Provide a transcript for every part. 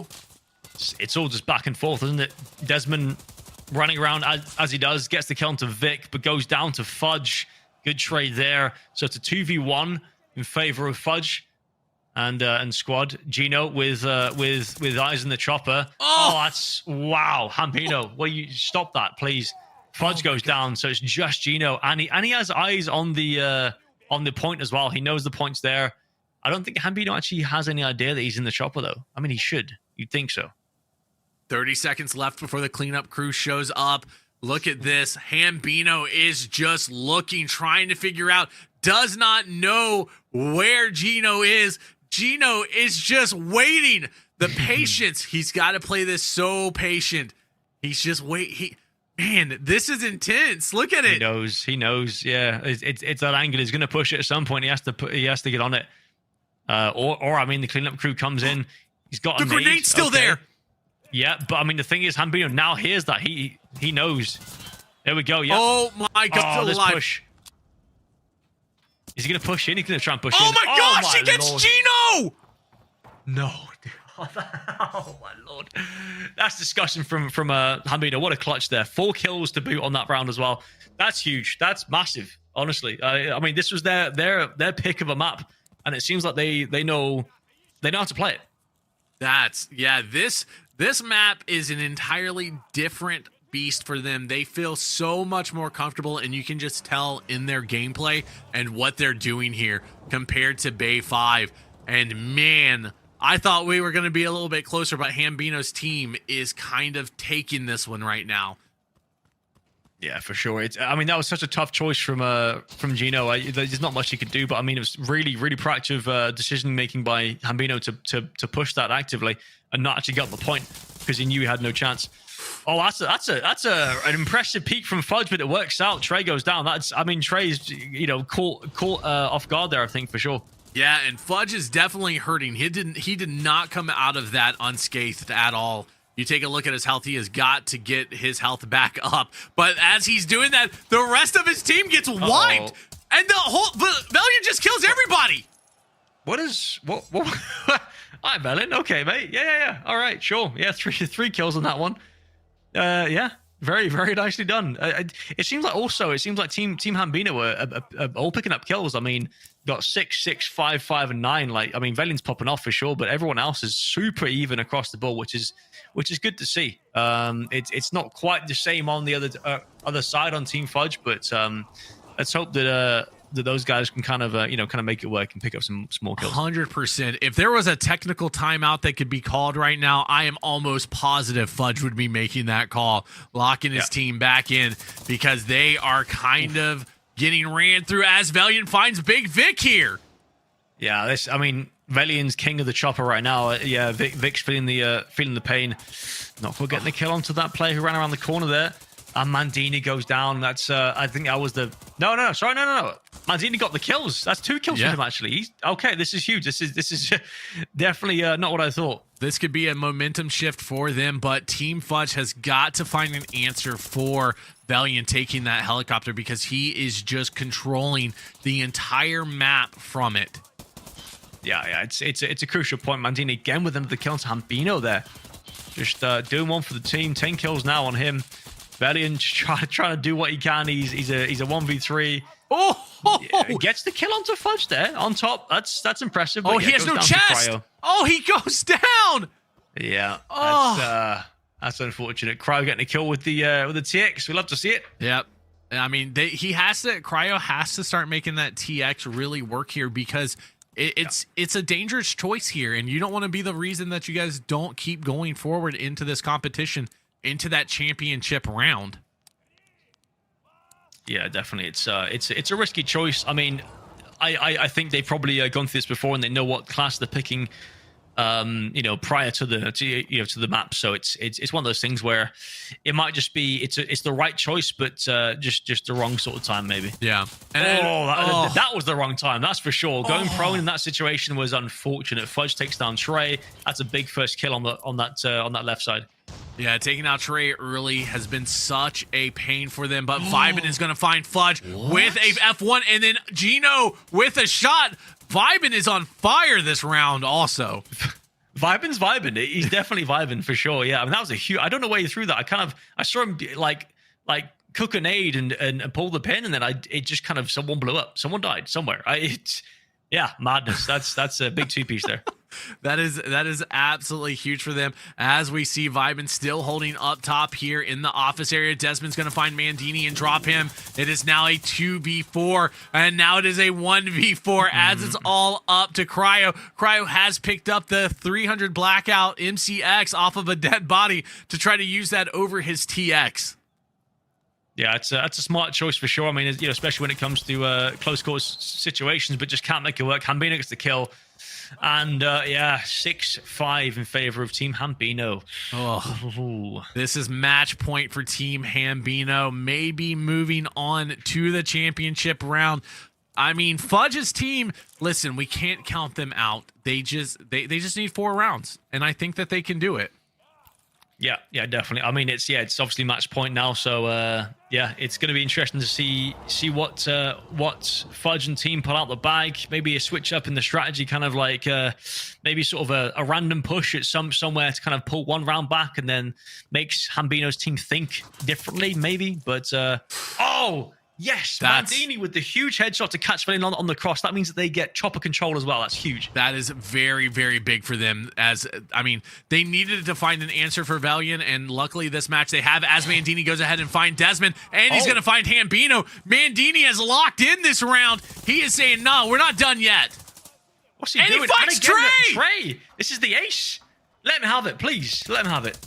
Gino. It's all just back and forth, isn't it? Desmond running around as he does, gets the kill onto Vic, but goes down to Fudge. Good trade there. So it's a 2v1 in favor of Fudge and squad. Gino with eyes in the chopper. Oh, that's wow. Hambino, will you stop that, please? Fudge goes down, so it's just Gino, and he has eyes on the point as well. He knows the point's there. I don't think Hambino actually has any idea that he's in the chopper, though. I mean, he should. You'd think so. 30 seconds left before the cleanup crew shows up. Look at this. Hambino is just looking, trying to figure out, does not know where Gino is. Gino is just waiting. The patience. He's got to play this so patient. He's just man, this is intense. Look at it. He knows. Yeah, it's that angle. He's going to push it at some point. He has to get on it. Or I mean, the cleanup crew comes in. He's got the grenade's still there. Yeah, but I mean, the thing is, Hambino now hears that. He knows. There we go. Yeah. Oh my God! Oh, this push. Is he going to push in? He's going to try and push in. Oh my gosh! He gets Gino. No. Oh my Lord. That's discussion from Hambino. What a clutch there. 4 kills to boot on that round as well. That's huge. That's massive. Honestly, I mean, this was their pick of a map, and it seems like they know how to play it. This map is an entirely different beast for them. They feel so much more comfortable, and you can just tell in their gameplay and what they're doing here compared to Bay 5. And man, I thought we were going to be a little bit closer, but Hambino's team is kind of taking this one right now. Yeah, for sure. I mean, that was such a tough choice from Gino. There's not much he could do, but I mean, it was really, really proactive decision making by Hambino to push that actively and not actually get on the point because he knew he had no chance. Oh, that's an impressive peak from Fudge, but it works out. Trey goes down. Trey's caught off guard there, I think, for sure. Yeah, and Fudge is definitely hurting. He did not come out of that unscathed at all. You take a look at his health, he has got to get his health back up. But as he's doing that, the rest of his team gets wiped. And Valiant just kills everybody. What? Hi, Valiant. Okay, mate. Yeah. All right, sure. Yeah, three kills on that one. Yeah. Very, very nicely done. It seems like Team Hambino were all picking up kills. I mean, got 6, 6, 5, 5, and 9. Valiant's popping off for sure, but everyone else is super even across the board, which is good to see. It's not quite the same on the other side on Team Fudge, but let's hope that those guys can kind of make it work and pick up some more kills. 100%. If there was a technical timeout that could be called right now, I am almost positive Fudge would be making that call, locking his team back in, because they are kind of getting ran through as Valiant finds Big Vic here. Yeah, Valiant's king of the chopper right now. Yeah, Vic's feeling the pain. Not quite getting the kill onto that player who ran around the corner there. And Mandini goes down. That's I think that was the no. Mandini got the kills. That's 2 kills for him actually. He's okay. This is huge. This is definitely not what I thought. This could be a momentum shift for them, but Team Fudge has got to find an answer for Valiant taking that helicopter, because he is just controlling the entire map from it. Yeah. It's a crucial point. Mandini again with another kill to Hambino there. Just doing one for the team. 10 kills now on him. Valiant trying to do what he can. He's a 1v3. He gets the kill onto Fudge there on top. That's impressive. But he has no chest. He goes down. Yeah. That's unfortunate. Cryo getting a kill with the TX. We love to see it. Yep. I mean, Cryo has to start making that TX really work here, because it's a dangerous choice here, and you don't want to be the reason that you guys don't keep going forward into this competition, into that championship round. Yeah, definitely. It's a risky choice. I mean, I think they've probably gone through this before, and they know what class they're picking. Prior to the map. So it's one of those things where it might just be it's the right choice, but just the wrong sort of time maybe. Yeah. That was the wrong time. That's for sure. Going prone in that situation was unfortunate. Fudge takes down Trey. That's a big first kill on that left side. Yeah, taking out Trey early has been such a pain for them, but Vibin is going to find Fudge with a F1, and then Gino with a shot. Vibin is on fire this round also. Vibin's vibing. He's definitely vibing for sure. Yeah, I mean that was a huge. I don't know where he threw that. I saw him like cook an aid and pull the pin, and then it just kind of someone blew up. Someone died somewhere. Yeah, madness. That's a big 2-piece there. That is absolutely huge for them. As we see Vibin still holding up top here in the office area. Desmond's going to find Mandini and drop him. It is now a 2v4, and now it is a 1v4 as it's all up to Cryo. Cryo has picked up the 300 Blackout MCX off of a dead body to try to use that over his TX. Yeah, it's a smart choice for sure. I mean, especially when it comes to close quarters situations, but just can't make it work. Hambino gets the kill. And 6-5 in favor of Team Hambino. Oh, this is match point for Team Hambino. Maybe moving on to the championship round. I mean, Fudge's team, listen, we can't count them out. They just need 4 rounds, and I think that they can do it. Yeah, definitely. I mean, it's obviously match point now, so it's going to be interesting to see what Fudge and team pull out the bag. Maybe a switch up in the strategy, kind of like maybe sort of a random push at somewhere to kind of pull one round back, and then makes Hambino's team think differently, maybe. But yes, Mandini with the huge headshot to catch Valiant on the cross. That means that they get chopper control as well. That's huge. That is very, very big for them. They needed to find an answer for Valiant, and luckily this match they have as Mandini goes ahead and find Desmond, and he's going to find Hambino. Mandini has locked in this round. He is saying, no, we're not done yet. What's he doing? He finds Trey. This is the ace. Let him have it, please. Let him have it.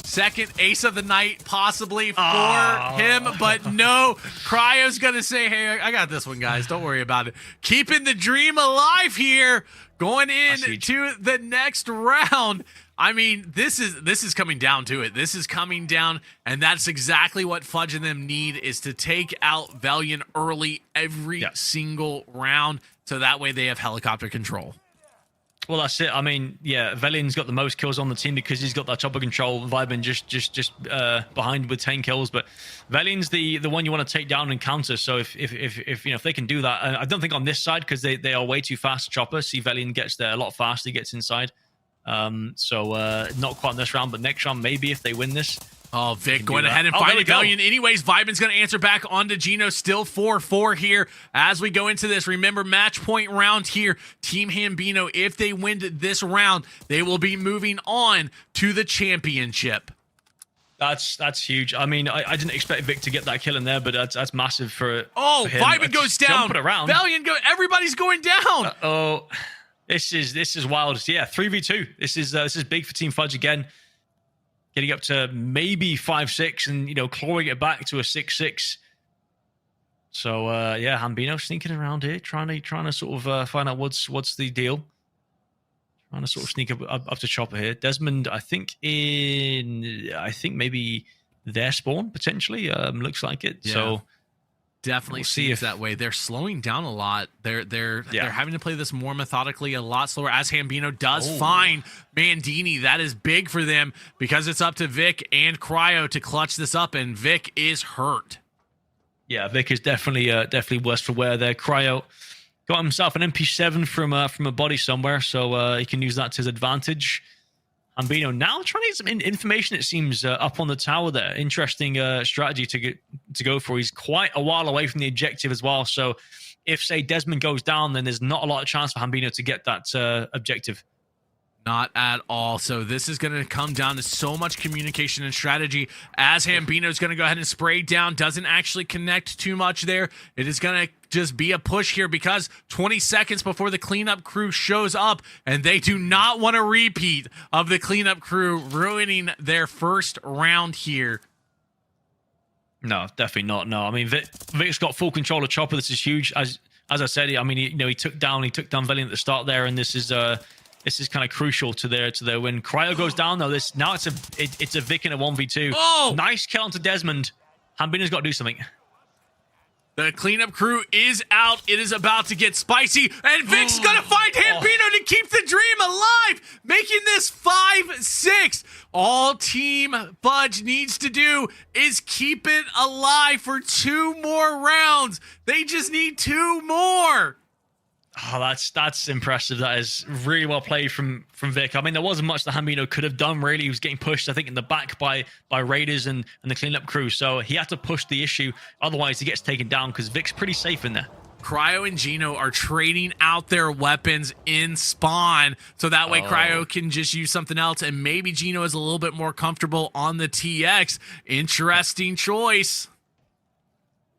Second ace of the night, possibly for him, but no. Cryo's going to say, hey, I got this one, guys. Don't worry about it. Keeping the dream alive here, going into the next round. I mean, this is coming down to it. This is coming down, and that's exactly what Fudge and them need, is to take out Valiant early every single round, so that way they have helicopter control. Well, that's it. I mean, Velian's got the most kills on the team because he's got that chopper control. Vibin just behind with 10 kills, but Velian's the one you want to take down and counter. So if they can do that, I don't think on this side because they are way too fast. Chopper, see Velian gets there a lot faster. He gets inside. So not quite in this round, but next round maybe if they win this. Oh, Vic going ahead and finding Valiant. Anyways, Vibin's going to answer back onto Gino. Still 4-4 here as we go into this. Remember, match point round here. Team Hambino, if they win this round, they will be moving on to the championship. That's huge. I mean, I didn't expect Vic to get that kill in there, but that's massive for him. Vibin goes down. Around. Valiant everybody's going down. This is wild. Yeah, 3v2. This is big for Team Fudge again. Getting up to maybe 5-6 and, clawing it back to a 6-6. So, Hambino sneaking around here, trying to sort of find out what's the deal. Trying to sort of sneak up to Chopper here. Desmond, I think maybe their spawn, potentially. Looks like it. Yeah. So definitely seems that way. They're slowing down a lot. They're having to play this more methodically, a lot slower. As Hambino does find Mandini, that is big for them because it's up to Vic and Cryo to clutch this up, and Vic is hurt. Yeah, Vic is definitely worse for wear there. Cryo got himself an MP7 from a body somewhere, so he can use that to his advantage. Hambino now trying to get some information, it seems, up on the tower there. Interesting strategy to go for. He's quite a while away from the objective as well. So if, say, Desmond goes down, then there's not a lot of chance for Hambino to get that objective. Not at all. So this is going to come down to so much communication and strategy as Hambino is going to go ahead and spray down. Doesn't actually connect too much there. It is going to just be a push here because 20 seconds before the cleanup crew shows up, and they do not want a repeat of the cleanup crew ruining their first round here. No, definitely not. No, I mean, Vic's got full control of Chopper. This is huge. As I said, I mean, he took down Valiant at the start there, and this is kind of crucial to their win. Cryo goes down though. Now it's a Vic in a 1v2. Oh, nice kill onto Desmond. Hambino's got to do something. The cleanup crew is out. It is about to get spicy, and Vic's gonna find Hambino to keep the dream alive, making this 5-6. All Team Fudge needs to do is keep it alive for 2 more rounds. They just need 2 more. Oh, that's impressive. That is really well played from Vic. I mean, there wasn't much that Hambino could have done, really. He was getting pushed, I think, in the back by Raiders and the cleanup crew. So he had to push the issue. Otherwise, he gets taken down because Vic's pretty safe in there. Cryo and Gino are trading out their weapons in spawn, so that way Cryo can just use something else, and maybe Gino is a little bit more comfortable on the TX. Interesting choice.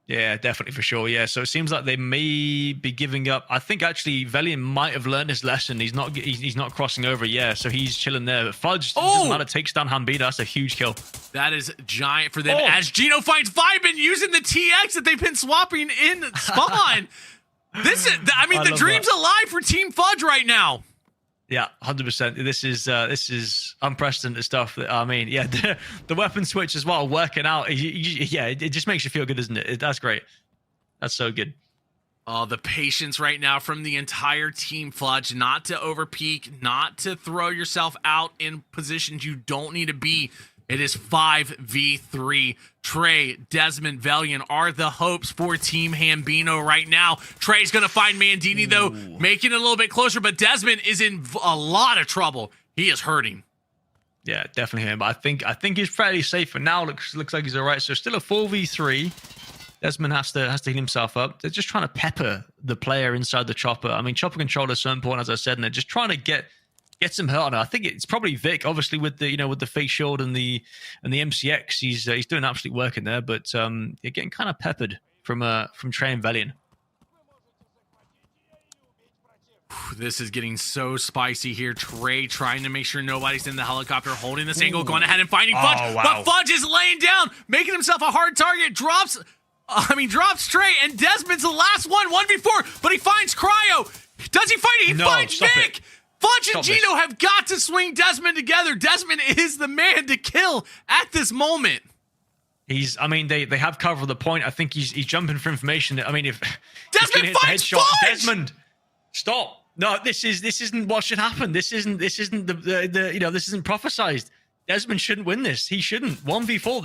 Yeah, definitely, for sure. Yeah, so it seems like they may be giving up. I think actually Velian might have learned his lesson. He's not crossing over. Yeah, so he's chilling there. But Fudge doesn't matter. Takes down Hambino. That's a huge kill. That is giant for them as Gino finds Vibin using the TX that they've been swapping in spawn. I mean, the dream's alive for Team Fudge right now. Yeah, 100%. This is unprecedented stuff. I mean, yeah, the weapon switch as well, working out. Yeah, it just makes you feel good, doesn't it? That's great. That's so good. Oh, the patience right now from the entire Team Fudge, not to overpeak, not to throw yourself out in positions you don't need to be. It is 5v3. Trey, Desmond, Velian are the hopes for Team Hambino right now. Trey's going to find Mandini, though, making it a little bit closer, but Desmond is in a lot of trouble. He is hurting. Yeah, definitely him. But I think he's fairly safe for now. Looks like he's all right. So still a 4v3. Desmond has to heal himself up. They're just trying to pepper the player inside the chopper. I mean, chopper control is so important, as I said, and they're just trying to get some hurt on it. I think it's probably Vic, obviously with the face shield and the MCX. He's doing absolute work in there, but they're getting kind of peppered from Trey and Velian. This is getting so spicy here. Trey trying to make sure nobody's in the helicopter, holding this angle, going ahead and finding Fudge. Oh, wow. But Fudge is laying down, making himself a hard target. Drops Trey, and Desmond's the last one, 1v4, but he finds Cryo. Does he find it? He finds Vic. Fudge and Gino have got to swing Desmond together. Desmond is the man to kill at this moment. They have covered the point. I think he's jumping for information. I mean, if Desmond finds Fudge! Desmond, stop. No, this isn't what should happen. This isn't this isn't prophesized. Desmond shouldn't win this. He shouldn't. 1v4.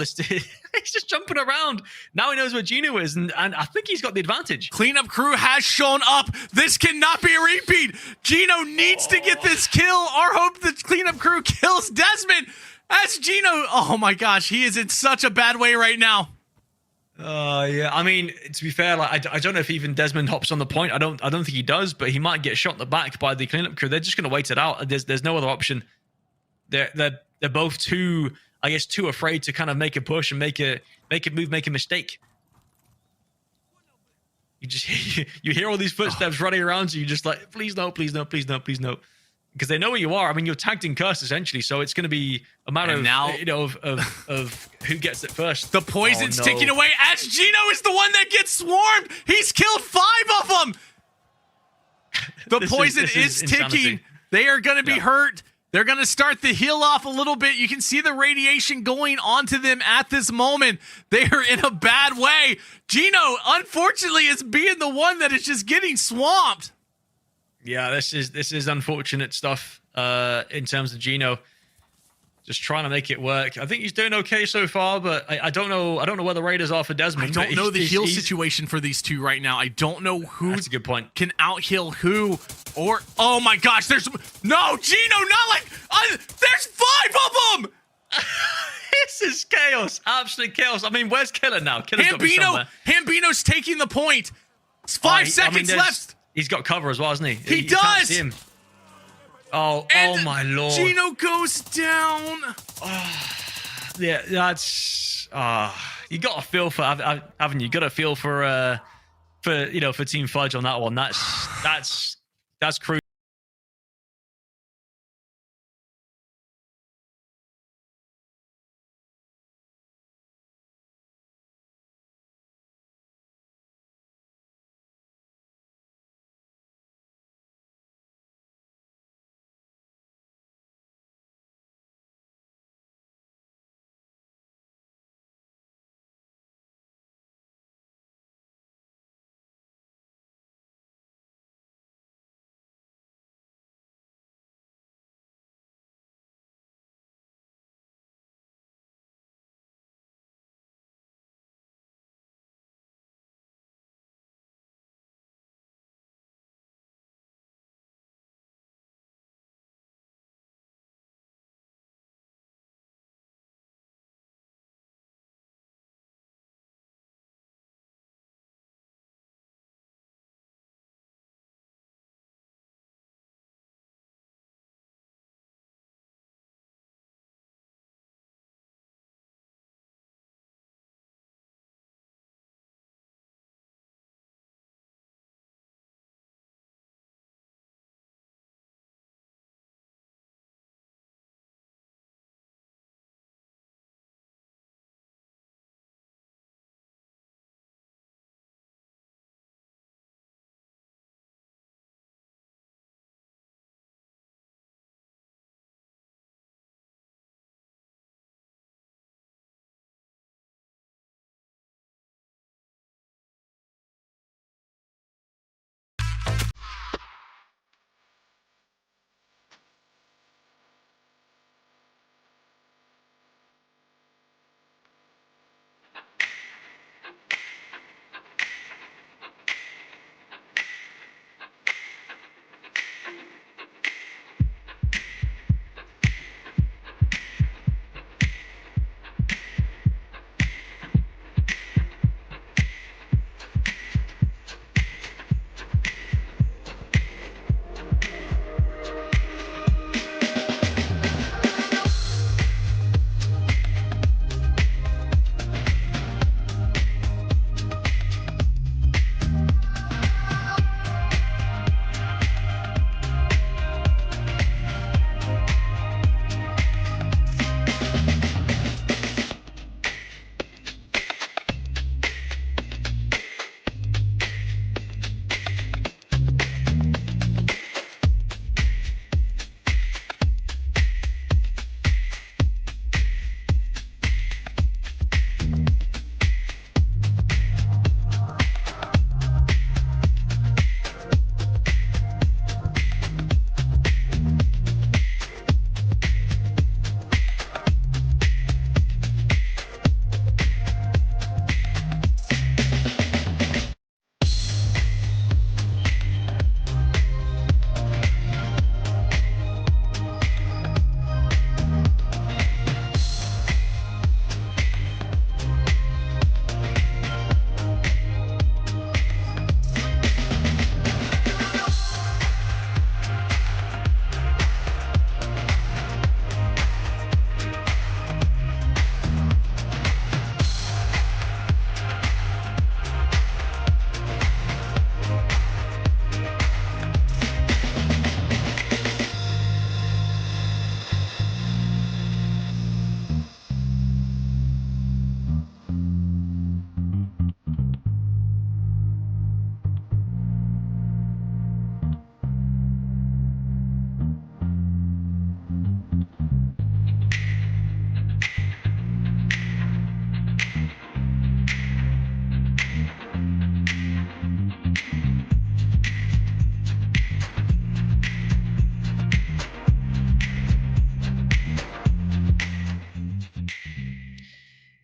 He's just jumping around. Now he knows where Gino is, and I think he's got the advantage. Cleanup crew has shown up. This cannot be a repeat. Gino needs to get this kill. Our hope the cleanup crew kills Desmond. As Gino, oh my gosh, he is in such a bad way right now. Yeah. I mean, to be fair, like I don't know if even Desmond hops on the point. I don't think he does, but he might get shot in the back by the cleanup crew. They're just going to wait it out. There's no other option. They're both too afraid to kind of make a push and make a move, make a mistake. You hear all these footsteps running around, so you're just like, please no, please no, please no, please no, because they know where you are. I mean, you're tagged in curse essentially, so it's going to be a matter of who gets it first. The poison's ticking away as Gino is the one that gets swarmed. He's killed 5 of them. The poison is ticking. Insanity. They are going to be hurt. They're going to start the heal off a little bit. You can see the radiation going onto them at this moment. They are in a bad way. Gino, unfortunately, is being the one that is just getting swamped. Yeah, this is unfortunate stuff in terms of Gino. Just trying to make it work. I think he's doing okay so far, but I don't know where the Raiders are for Desmond. I don't know the heal situation for these two right now. I don't know who That's a good point. Can out heal who. Or, oh my gosh, there's no Gino, not like there's 5 of them. This is chaos, absolute chaos. I mean, where's Killer now? Killer's got to be somewhere. Hambino's taking the point. It's 5 seconds left. He's got cover as well, hasn't he? He does. Can't see him. Oh my lord. Gino goes down. Yeah, that's you got a feel for, haven't you? Got a feel for Team Fudge on that one. That's crucial.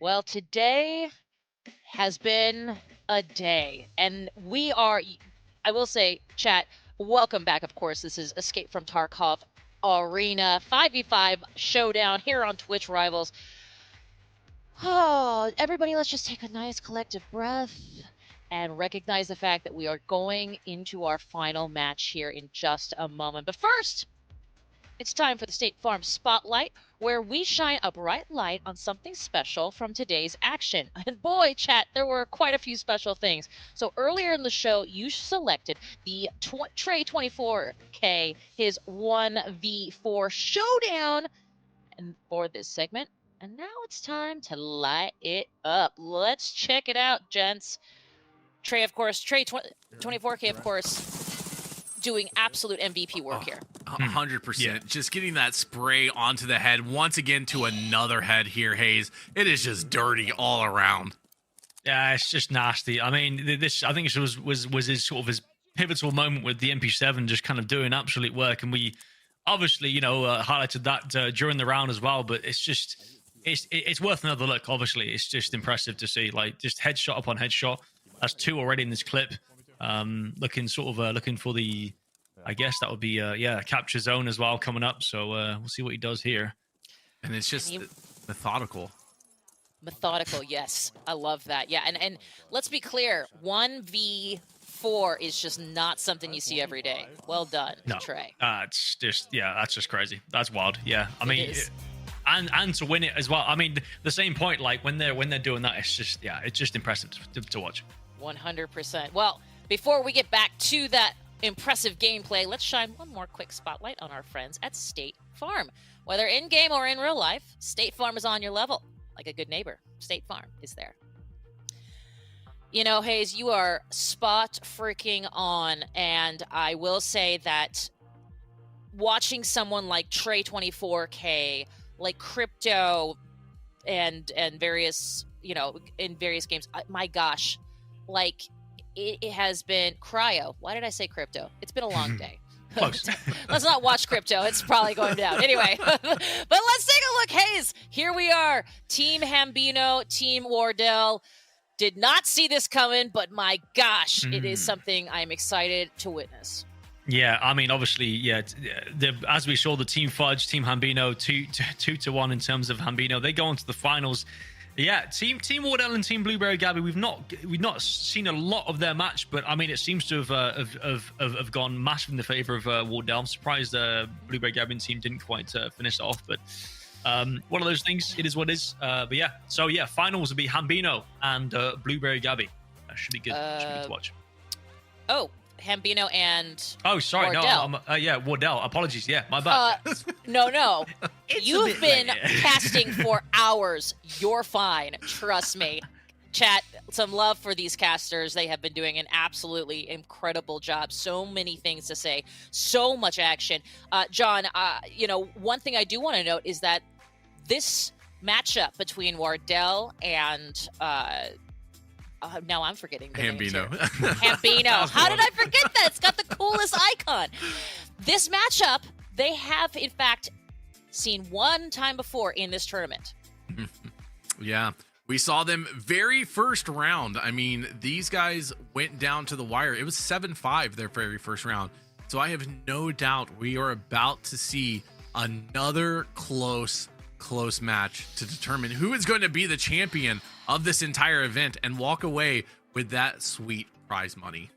Well, today has been a day, and we are, I will say, chat, welcome back, of course. This is Escape from Tarkov Arena 5v5 showdown here on Twitch Rivals. Oh, everybody, let's just take a nice collective breath and recognize the fact that we are going into our final match here in just a moment. But first, it's time for the State Farm Spotlight, where we shine a bright light on something special from today's action. And boy, chat, there were quite a few special things. So earlier in the show, you selected the Trey 24K, his 1v4 showdown, and for this segment. And now it's time to light it up. Let's check it out, gents. Trey, of course, Trey 24K, of course, doing absolute MVP work here. 100%. Yeah. Just getting that spray onto the head once again to another head here, Hayes. It is just dirty all around. Yeah, it's just nasty. I mean, this I think it was his sort of his pivotal moment with the MP7 just kind of doing absolute work, and we obviously highlighted that during the round as well. But it's just it's worth another look. Obviously, it's just impressive to see, like, just headshot upon headshot. That's 2 already in this clip. Looking for the, I guess that would be capture zone as well coming up. So we'll see what he does here. And it's just methodical. Methodical, yes. I love that. Yeah, and let's be clear, 1v4 is just not something you see every day. Well done, Trey. It's just, that's just crazy. That's wild. Yeah, I mean, and to win it as well. I mean, the same point, like when they're doing that, it's just impressive to watch. 100%. Well, before we get back to that impressive gameplay, let's shine one more quick spotlight on our friends at State Farm. Whether in-game or in real life, State Farm is on your level. Like a good neighbor, State Farm is there. You know, Hayes, you are spot freaking on, and I will say that watching someone like Trey 24K, like Crypto, and various, in various games, my gosh, like it has been Cryo. Why did I say Crypto? It's been a long day. Close. Let's not watch Crypto. It's probably going down. Anyway, but let's take a look. Hayes, here we are. Team Hambino, Team Wardell. Did not see this coming, but my gosh, it is something I'm excited to witness. Yeah, I mean, obviously, as we saw, the Team Fudge, Team Hambino, 2-1 in terms of Hambino. They go on to the finals. Yeah, Team Wardell and Team Blueberry Gabby, we've not seen a lot of their match, but I mean, it seems to have gone massive in the favor of Wardell. I'm surprised Blueberry Gabby and team didn't quite finish it off, but one of those things. It is what it is. But yeah, so finals will be Hambino and Blueberry Gabby. That should be good. Should be good to watch. Oh, Hambino and Wardell. Wardell. Apologies. Yeah, my bad. No. You've been casting for hours. You're fine. Trust me. Chat, some love for these casters. They have been doing an absolutely incredible job. So many things to say. So much action. John, one thing I do want to note is that this matchup between Wardell and now I'm forgetting the Hambino. Name Hambino. How did I forget that? It's got the coolest icon. This matchup, they have, in fact, seen one time before in this tournament. Yeah. We saw them very first round. I mean, these guys went down to the wire. It was 7-5 their very first round. So I have no doubt we are about to see another close match to determine who is going to be the champion of this entire event and walk away with that sweet prize money.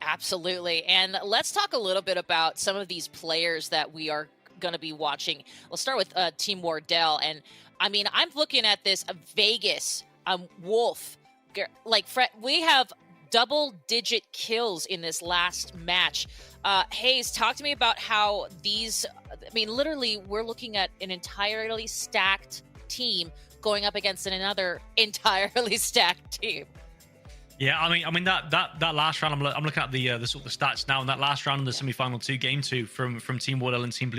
Absolutely. And let's talk a little bit about some of these players that we are going to be watching. We'll start with Team Wardell. And I mean, I'm looking at this Vegas, Wolf, like Fred, we have double-digit kills in this last match. Hayes, talk to me about how these, I mean, literally, we're looking at an entirely stacked team going up against another entirely stacked team. Yeah, I mean that last round. I'm looking at the sort of the stats now. In that last round in the semi-final game two from Team Wardell and Team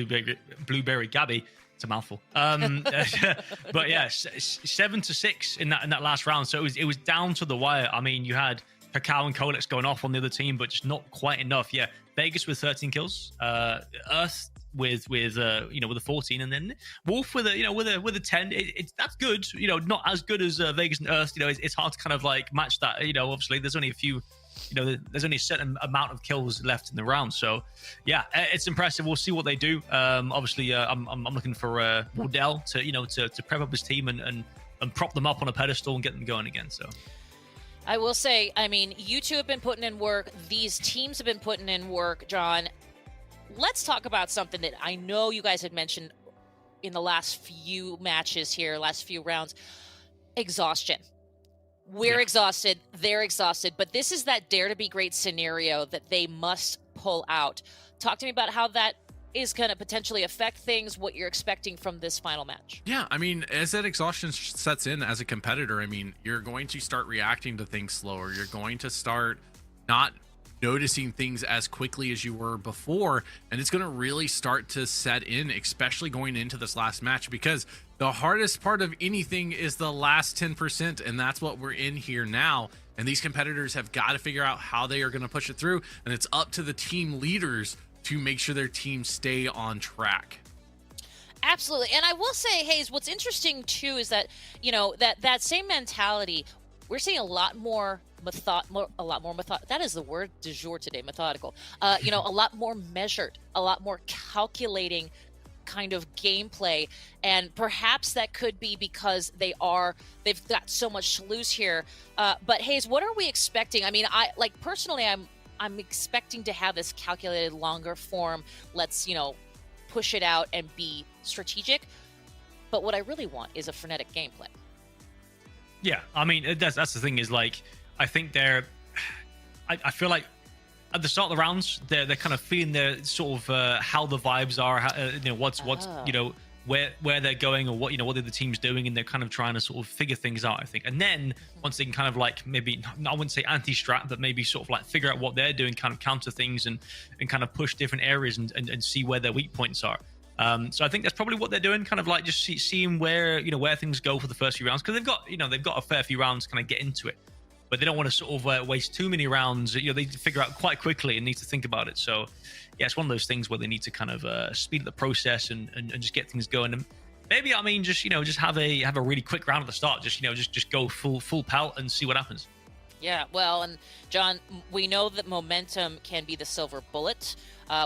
Blueberry Gabby. It's a mouthful. But yeah, 7-6 in that last round. So it was down to the wire. I mean, you had Kakao and Colex going off on the other team, but just not quite enough. Yeah, Vegas with 13 kills. Earth with with a 14, and then Wolf with a 10. It's that's good. Not as good as Vegas and Earth. It's hard to kind of like match that. Obviously there's only a few. There's only a certain amount of kills left in the round. So, yeah, it's impressive. We'll see what they do. Obviously, I'm looking for Wardell to prep up his team and prop them up on a pedestal and get them going again. So, I will say, I mean, you two have been putting in work. These teams have been putting in work, John. Let's talk about something that I know you guys had mentioned in the last few matches here, last few rounds. Exhaustion. We're exhausted, they're exhausted, but this is that dare to be great scenario that they must pull out. Talk to me about how that is going to potentially affect things, what you're expecting from this final match. Yeah, I mean, as that exhaustion sets in as a competitor, I mean, you're going to start reacting to things slower. You're going to start not noticing things as quickly as you were before, and it's going to really start to set in, especially going into this last match, because the hardest part of anything is the last 10%, and that's what we're in here now. And these competitors have got to figure out how they are going to push it through, and it's up to the team leaders to make sure their teams stay on track. Absolutely. And I will say, Hayes, what's interesting too is that, that same mentality, we're seeing a lot more that is the word du jour today, methodical. A lot more measured, a lot more calculating kind of gameplay, and perhaps that could be because they've got so much to lose here. But Hayes, what are we expecting? I mean, personally, I'm expecting to have this calculated longer form. Let's push it out and be strategic. But what I really want is a frenetic gameplay. Yeah, I mean, that's the thing is, like, I think I feel like at the start of the rounds, they're kind of feeling their sort of how the vibes are, what's where they're going, or what the team's doing, and they're kind of trying to sort of figure things out, I think. And then once they can kind of like, maybe, I wouldn't say anti-strat, but maybe sort of like figure out what they're doing, kind of counter things and kind of push different areas and see where their weak points are. So I think that's probably what they're doing, kind of like just seeing where things go for the first few rounds, because they've got a fair few rounds to kind of get into it, but they don't want to sort of waste too many rounds. They figure out quite quickly and need to think about it. So yeah, it's one of those things where they need to kind of speed up the process and just get things going. And maybe, I mean, just have a really quick round at the start. Just go full pelt and see what happens. Yeah, well, and John, we know that momentum can be the silver bullet.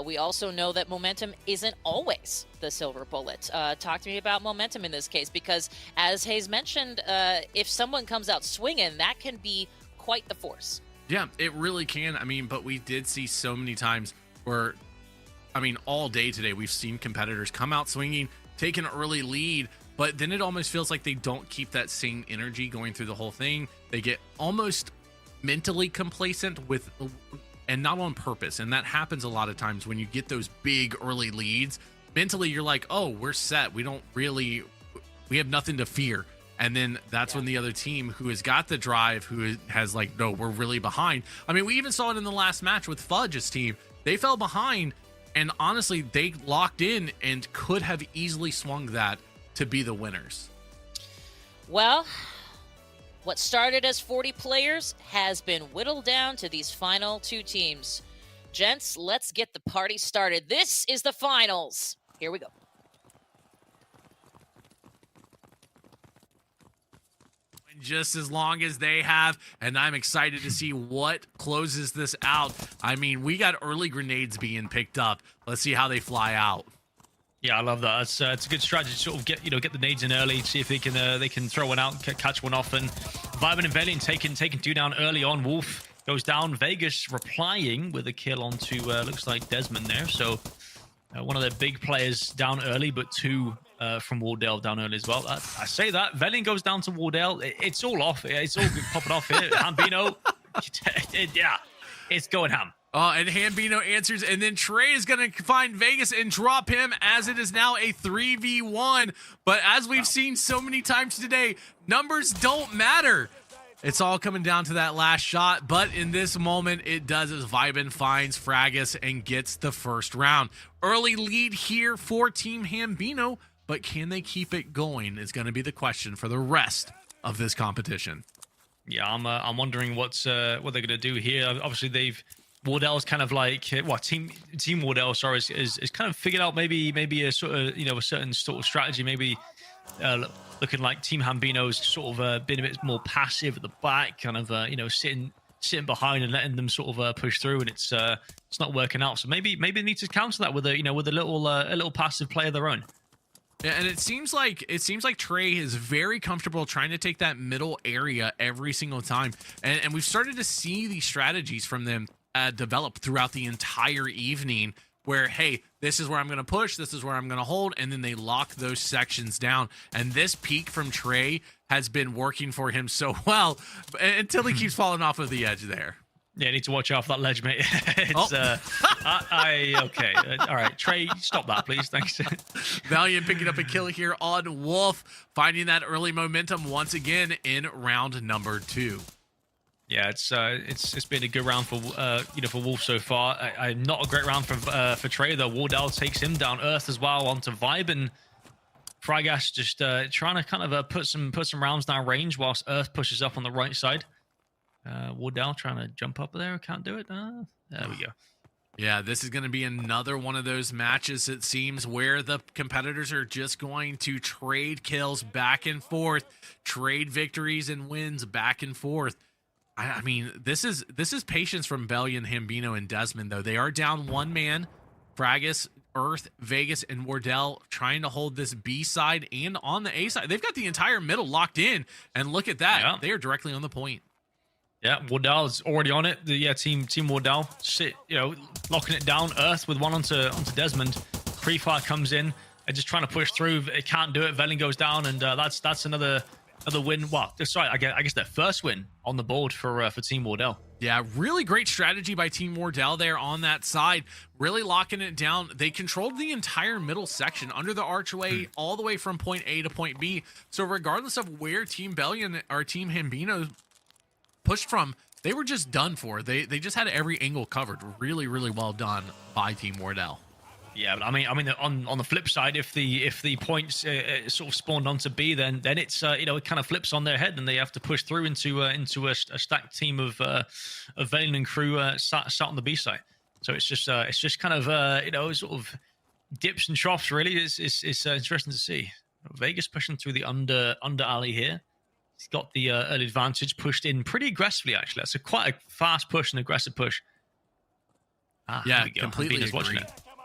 We also know that momentum isn't always the silver bullet. Talk to me about momentum in this case, because as Hayes mentioned, if someone comes out swinging, that can be quite the force. Yeah, it really can. I mean, but we did see so many times where, I mean, all day today, we've seen competitors come out swinging, take an early lead, but then it almost feels like they don't keep that same energy going through the whole thing. They get almost mentally complacent and not on purpose. And that happens a lot of times when you get those big early leads. Mentally, you're like, oh, we're set. We have nothing to fear. And then that's when the other team who has got the drive, who has like, no, we're really behind. I mean, we even saw it in the last match with Fudge's team. They fell behind, and honestly, they locked in and could have easily swung that to be the winners. Well, what started as 40 players has been whittled down to these final two teams. Gents, let's get the party started. This is the finals. Here we go. Just as long as they have, and I'm excited to see what closes this out. I mean, we got early grenades being picked up. Let's see how they fly out. Yeah, I love that. It's a good strategy to sort of get the nades in early, see if they can throw one out, catch one off, and Vibin and Velian taking two down early on. Wolf goes down. Vegas replying with a kill onto looks like Desmond there. So one of their big players down early, but two from Wardell down early as well. I say that Velian goes down to Wardell. It's all off. It's all popping off here. Hambino, yeah, it's going ham. And Hambino answers, and then Trey is going to find Vegas and drop him, as it is now a 3v1. But as we've seen so many times today, numbers don't matter. It's all coming down to that last shot, but in this moment, it does, as Vibin finds Fragus and gets the first round. Early lead here for Team Hambino, but can they keep it going is going to be the question for the rest of this competition. Yeah, I'm wondering what they're going to do here. Obviously, Wardell's kind of like team Wardell, sorry, is kind of figured out maybe a sort of a certain sort of strategy, maybe looking like Team Hambino's sort of been a bit more passive at the back, kind of sitting behind and letting them sort of push through, and it's not working out. So maybe they need to counter that with a little passive play of their own. Yeah, and it seems like Trey is very comfortable trying to take that middle area every single time, and we've started to see these strategies from them develop throughout the entire evening. Where, hey, this is where I'm going to push, this is where I'm going to hold, and then they lock those sections down. And this peak from Trey has been working for him so well until he keeps falling off of the edge there. Yeah, need to watch out for that ledge, mate. It's, okay. All right, Trey, stop that, please. Thanks. Valiant picking up a kill here on Wolf, finding that early momentum once again in round number 2. Yeah, it's been a good round for for Wolf so far. Not a great round for Trey though. Wardell takes him down. Earth as well onto Vibe, and Fragash just trying to kind of put some rounds down range whilst Earth pushes up on the right side. Wardell trying to jump up there, can't do it. There we go. Yeah, this is going to be another one of those matches, it seems, where the competitors are just going to trade kills back and forth, trade victories and wins back and forth. I mean, this is patience from Bellion, Hambino, and Desmond, though. They are down one man. Fragus, Earth, Vegas, and Wardell trying to hold this B side and on the A side. They've got the entire middle locked in, and look at that. Yeah. They are directly on the point. Yeah, Wardell's already on it. Team Wardell locking it down. Earth with one onto Desmond. Pre-fire comes in. They're just trying to push through. It can't do it. Velen goes down, and that's another win. Well, sorry, I guess their first win on the board for Team Wardell. Yeah, really great strategy by Team Wardell there on that side, really locking it down. They controlled the entire middle section under the archway all the way from point A to point B. So regardless of where Team Bellion or Team Hambino pushed from, they were just done for. They just had every angle covered. Really, really well done by Team Wardell. Yeah, but I mean, on the flip side, if the points sort of spawned onto B, then it's it kind of flips on their head, and they have to push through into a stacked team of Valen and crew sat on the B side. So it's just kind of sort of dips and troughs. Really, it's interesting to see. Vegas pushing through the under alley here. He's got the early advantage, pushed in pretty aggressively. Actually, that's quite a fast push and aggressive push. Yeah, completely agree.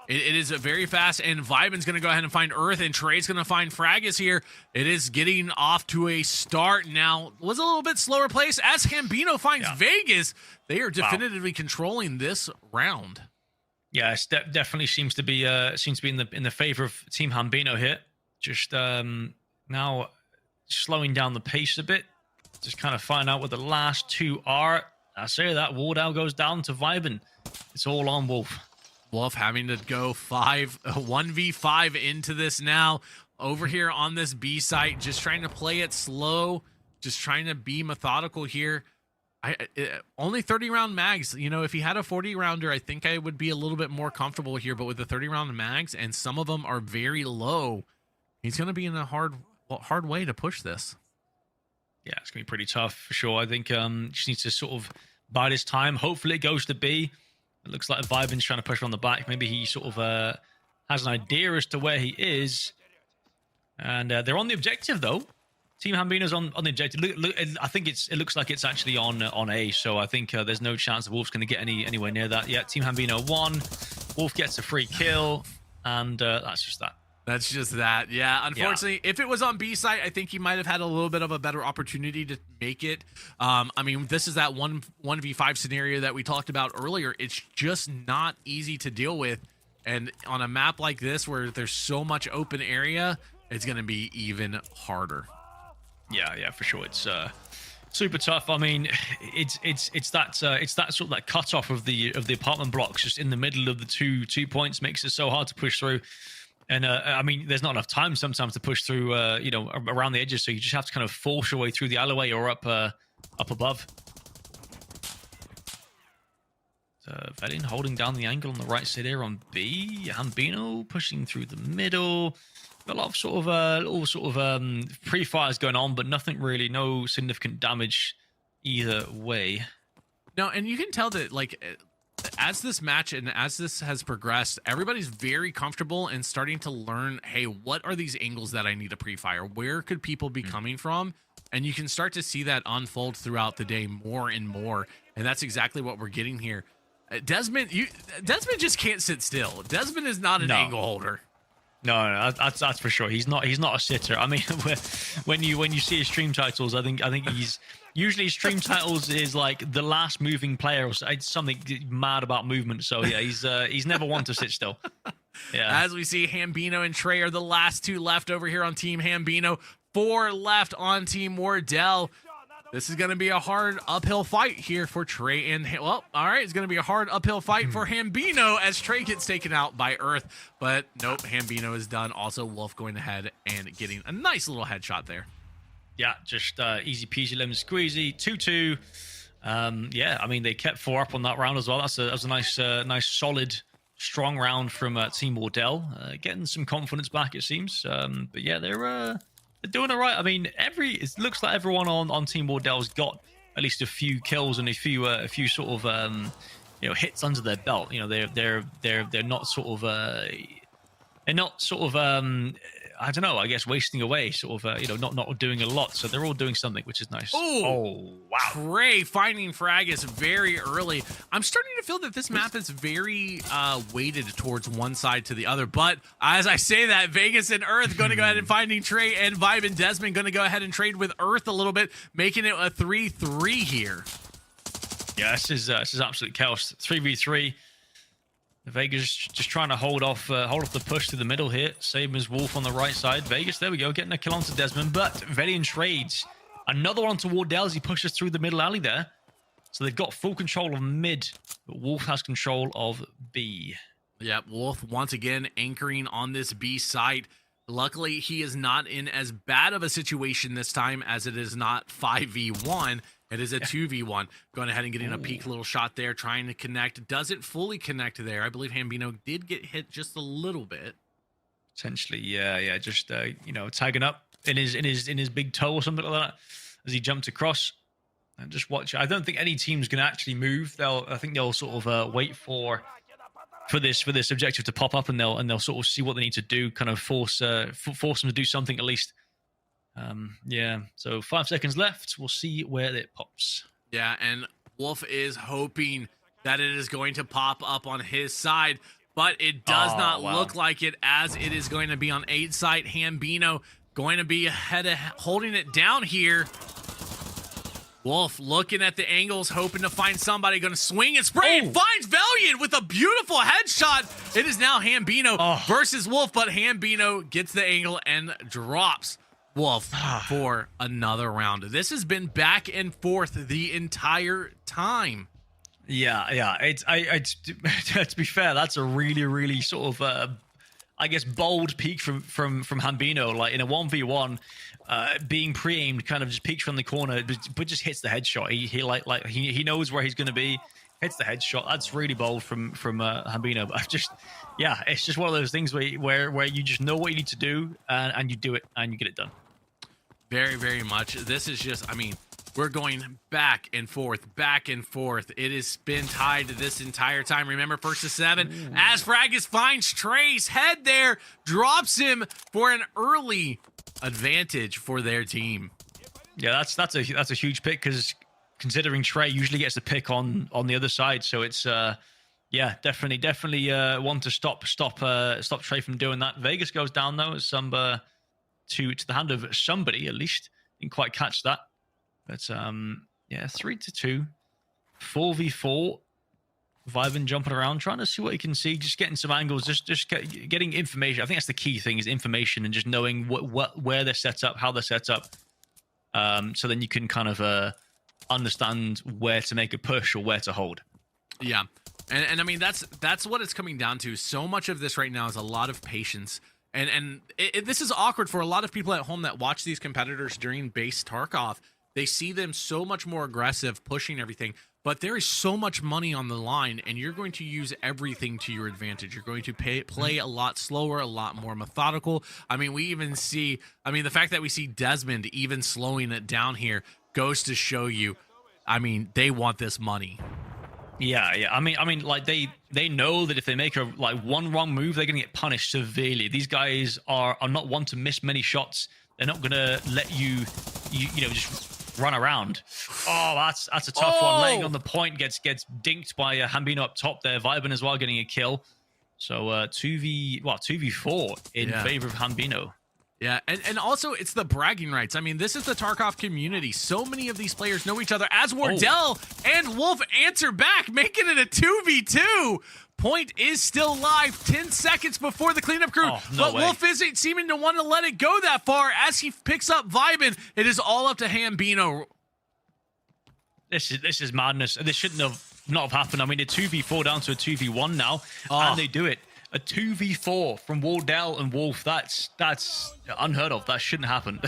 It is a very fast, and Viben's going to go ahead and find Earth, and Trey's going to find Fragus here. It is getting off to a start now. Was a little bit slower pace as Hambino finds Vegas. They are definitively controlling this round. Yeah, it definitely seems to be in the favor of Team Hambino here. Just now slowing down the pace a bit. Just kind of find out what the last two are. I say that Wardell goes down to Viben. It's all on Wolf. Wolf having to go 1v5 into this now. Over here on this B site, just trying to play it slow, just trying to be methodical here. Only 30-round mags. If he had a 40-rounder, I think I would be a little bit more comfortable here. But with the 30-round mags, and some of them are very low, he's going to be in a hard way to push this. Yeah, it's going to be pretty tough for sure. I think just needs to sort of bide his time. Hopefully it goes to B. It looks like Viben's trying to push on the back. Maybe he sort of has an idea as to where he is. And they're on the objective, though. Team Hambino's on the objective. Look, I think it looks like it's actually on A. So I think there's no chance the Wolf's going to get anywhere near that. Yeah, Team Hambino won. Wolf gets a free kill. And that's just that. That's just that. Yeah, unfortunately, if it was on B site, I think he might have had a little bit of a better opportunity to make it. This is that 1v5 scenario that we talked about earlier. It's just not easy to deal with. And on a map like this where there's so much open area, it's going to be even harder. Yeah, for sure. It's super tough. I mean, it's that sort of that cutoff of the apartment blocks just in the middle of the two points makes it so hard to push through. And there's not enough time sometimes to push through, around the edges. So you just have to kind of force your way through the alleyway or up above. Velen holding down the angle on the right side here on B. Hambino pushing through the middle. A lot of little pre-fires going on, but nothing really, no significant damage either way. No, and you can tell that as this match and as this has progressed, everybody's very comfortable and starting to learn, hey, what are these angles that I need to pre-fire? Where could people be coming from? And you can start to see that unfold throughout the day more and more. And that's exactly what we're getting here. Desmond just can't sit still. Desmond is not an angle holder. No, that's for sure. He's not a sitter. I mean, when you see his stream titles, I think he's usually stream titles is like the last moving player or something mad about movement. So yeah, he's never one to sit still. Yeah. As we see, Hambino and Trey are the last two left over here on Team Hambino. 4 left on Team Wardell. This is going to be a hard uphill fight here for Trey and well, all right, it's going to be a hard uphill fight for Hambino as Trey gets taken out by Earth, but nope, Hambino is done. Also, Wolf going ahead and getting a nice little headshot there. Yeah, just easy peasy lemon squeezy, 2-2. Yeah, I mean they kept 4 up on that round as well. That was a nice solid, strong round from Team Wardell, getting some confidence back it seems. But yeah, they're doing all right. I mean, it looks like everyone on Team Wardell's got at least a few kills and a few sort of hits under their belt. You know, they're not sort of I don't know, I guess wasting away, sort of not doing a lot. So they're all doing something, which is nice. Ooh, oh wow. Trey finding Fragus very early. I'm starting to feel that this map is very weighted towards one side to the other. But as I say that, Vegas and Earth going to go ahead and finding Trey, and Vibe and Desmond going to go ahead and trade with Earth a little bit, making it a 3-3 here. Yeah, this is absolute chaos. 3v3. Vegas just trying to hold off the push to the middle here. Same as Wolf on the right side. Vegas, there we go, getting a kill onto Desmond. But Velian trades another one to Wardell as he pushes through the middle alley there. So they've got full control of mid, but Wolf has control of B. Yep, Wolf once again anchoring on this B site. Luckily, he is not in as bad of a situation this time as it is not 5v1. It is a 2v1. Going ahead and getting a peak little shot there, trying to connect. Doesn't fully connect there. I believe Hambino did get hit just a little bit. Potentially, yeah. Just tagging up in his big toe or something like that as he jumped across. And just watch. I don't think any team's going to actually move. I think they'll sort of wait for this objective to pop up, and they'll sort of see what they need to do, kind of force them to do something at least. Yeah, so 5 seconds left. We'll see where it pops. Yeah, and Wolf is hoping that it is going to pop up on his side, but it does not look like it, as it is going to be on 8 site. Hambino going to be ahead of holding it down here. Wolf looking at the angles, hoping to find somebody, going to swing and spray, and finds Valiant with a beautiful headshot. It is now Hambino versus Wolf, but Hambino gets the angle and drops Wolf for another round. This has been back and forth the entire time. Yeah. It's to be fair, that's a really sort of I guess bold peek from Hambino. Like in a 1v1, being pre-aimed, kind of just peeks from the corner, but just hits the headshot. He knows where he's going to be, hits the headshot. That's really bold from Hambino. But it's just one of those things where you just know what you need to do and you do it and you get it done. Very, very much. This is just, I mean, we're going back and forth. It has been tied to this entire time. Remember, 1st to 7. As Fragus finds Trey's head there, drops him for an early advantage for their team. Yeah, that's a huge pick, because considering Trey usually gets the pick on the other side, so it's definitely one to stop Trey from doing that. Vegas goes down though, as Samba to the hand of somebody at least. Didn't quite catch that. But 3-2, 4v4. Vibin jumping around, trying to see what he can see, just getting some angles, just getting information. I think that's the key thing, is information and just knowing where they're set up, how they're set up. So then you can kind of understand where to make a push or where to hold. Yeah. And I mean, that's what it's coming down to. So much of this right now is a lot of patience. And this is awkward for a lot of people at home that watch these competitors during base Tarkov. They see them so much more aggressive, pushing everything, but there is so much money on the line, and you're going to use everything to your advantage. You're going to play a lot slower, a lot more methodical. I mean, we even see, the fact that we see Desmond even slowing it down here goes to show you, they want this money. Yeah. I mean, like they know that if they make one wrong move, they're gonna get punished severely. These guys are not one to miss many shots. They're not gonna let you know just run around. Oh, that's a tough one. Laying on the point gets dinked by Hambino up top there. Vibin as well getting a kill. So 2v4 in favor of Hambino. Yeah, and also it's the bragging rights. I mean, this is the Tarkov community. So many of these players know each other. As Wardell and Wolf answer back, making it a 2v2. Point is still live 10 seconds before the cleanup crew. But Wolf isn't seeming to want to let it go that far as he picks up Vibin. It is all up to Hambino. This is madness. This shouldn't have happened. I mean, a 2v4 down to a 2v1 now, and they do it. A 2v4 from Wardell and Wolf. That's unheard of. That shouldn't happen.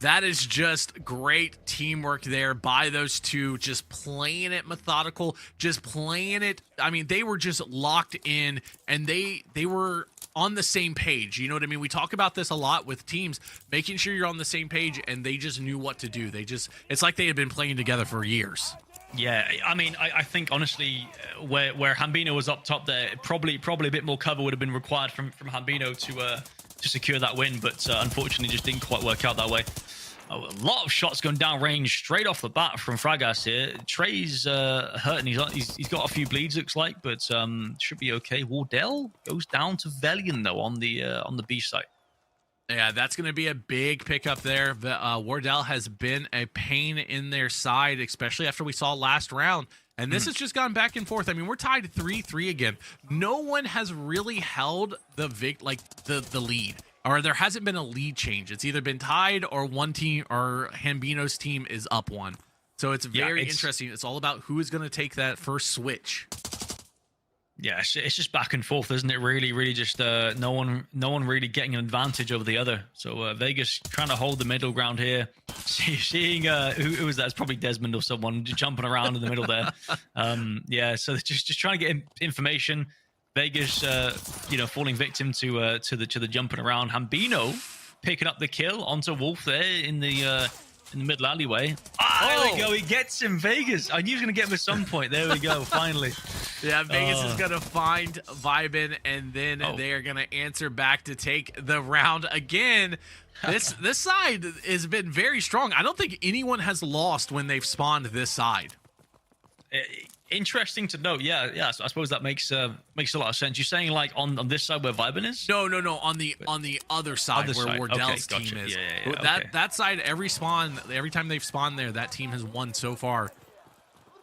That is just great teamwork there by those two, just playing it methodical, just playing it. I mean, they were just locked in, and they were on the same page. You know what I mean? We talk about this a lot with teams, making sure you're on the same page, and they just knew what to do. It's like they had been playing together for years. Yeah, I mean, I think honestly, where Hambino was up top there, probably a bit more cover would have been required from Hambino to secure that win, but unfortunately, just didn't quite work out that way. A lot of shots going down range straight off the bat from Fragas here. Trey's hurting. He's got a few bleeds, looks like, but should be okay. Wardell goes down to Velian though on the B site. Yeah, that's going to be a big pickup there. Wardell has been a pain in their side, especially after we saw last round. And this has just gone back and forth. I mean, we're tied 3-3 again. No one has really held the lead, or there hasn't been a lead change. It's either been tied or one team or Hambino's team is up one. So it's very interesting. It's all about who is going to take that first switch. Yeah, it's just back and forth, isn't it? Really just no one really getting an advantage over the other. So Vegas trying to hold the middle ground here. Seeing who was that? It's probably Desmond or someone just jumping around in the middle there. Yeah, so just trying to get information. Vegas, falling victim to the jumping around. Hambino picking up the kill onto Wolf there in the middle alleyway. There we go. He gets him. Vegas. I knew he was going to get him at some point. There we go. Finally. Yeah, Vegas is going to find Vibin, and then they are going to answer back to take the round again. This side has been very strong. I don't think anyone has lost when they've spawned this side. Interesting to note. Yeah. So I suppose that makes a lot of sense. You're saying like on this side where Vibin is? No. On the other side where Wardell's team is. Yeah, that side, every time they've spawned there, that team has won so far.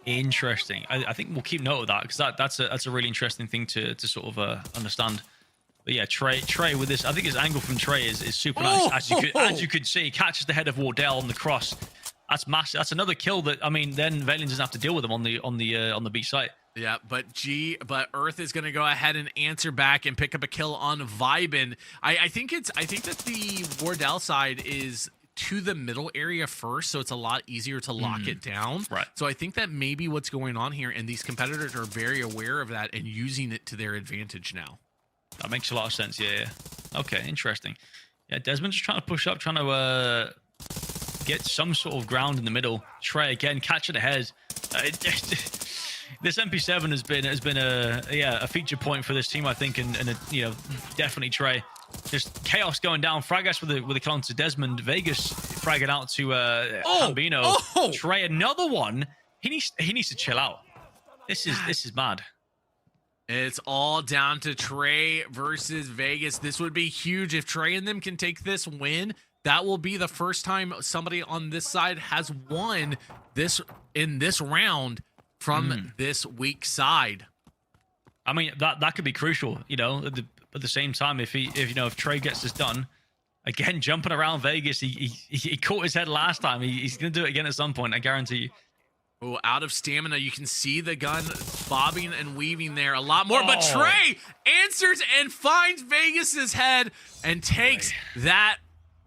Interesting. I think we'll keep note of that because that's a really interesting thing to sort of understand. But yeah, Trey with this, I think his angle from Trey is super nice. As you could see, catches the head of Wardell on the cross. That's massive. That's another kill that, I mean, then Valiant doesn't have to deal with them on the B site. Yeah, but Earth is going to go ahead and answer back and pick up a kill on Vibin. I think that the Wardell side is to the middle area first, so it's a lot easier to lock it down. Right. So I think that may be what's going on here, and these competitors are very aware of that and using it to their advantage now. That makes a lot of sense. Yeah. Okay, interesting. Yeah, Desmond just trying to push up, trying to get some sort of ground in the middle. Trey again catching ahead. This MP7 has been a feature point for this team, I think, and definitely Trey. Just chaos going down. Fragas with a kill onto Desmond. Vegas fragging out to Hambino. Trey another one. He needs to chill out. This is mad. It's all down to Trey versus Vegas. This would be huge if Trey and them can take this win. That will be the first time somebody on this side has won this in this round from this weak side. I mean, that could be crucial, at the same time, if Trey gets this done, again, jumping around Vegas, he caught his head last time. He's going to do it again at some point, I guarantee you. Oh, out of stamina. You can see the gun bobbing and weaving there a lot more. But Trey answers and finds Vegas's head and takes that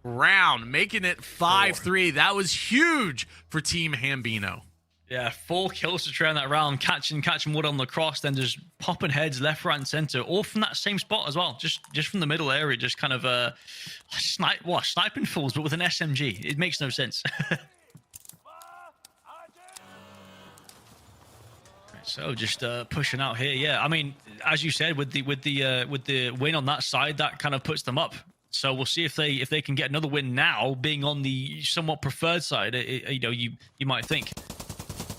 round, making it 5-3. That was huge for Team Hambino. Yeah, 4 kills to Trey on that round, catching wood on the cross, then just popping heads left, right, and center, all from that same spot as well, just from the middle area, just kind of sniping fools, but with an SMG. It makes no sense. So just pushing out here. Yeah, I mean, as you said, with the win on that side, that kind of puts them up. So we'll see if they can get another win now, being on the somewhat preferred side. You know, you might think.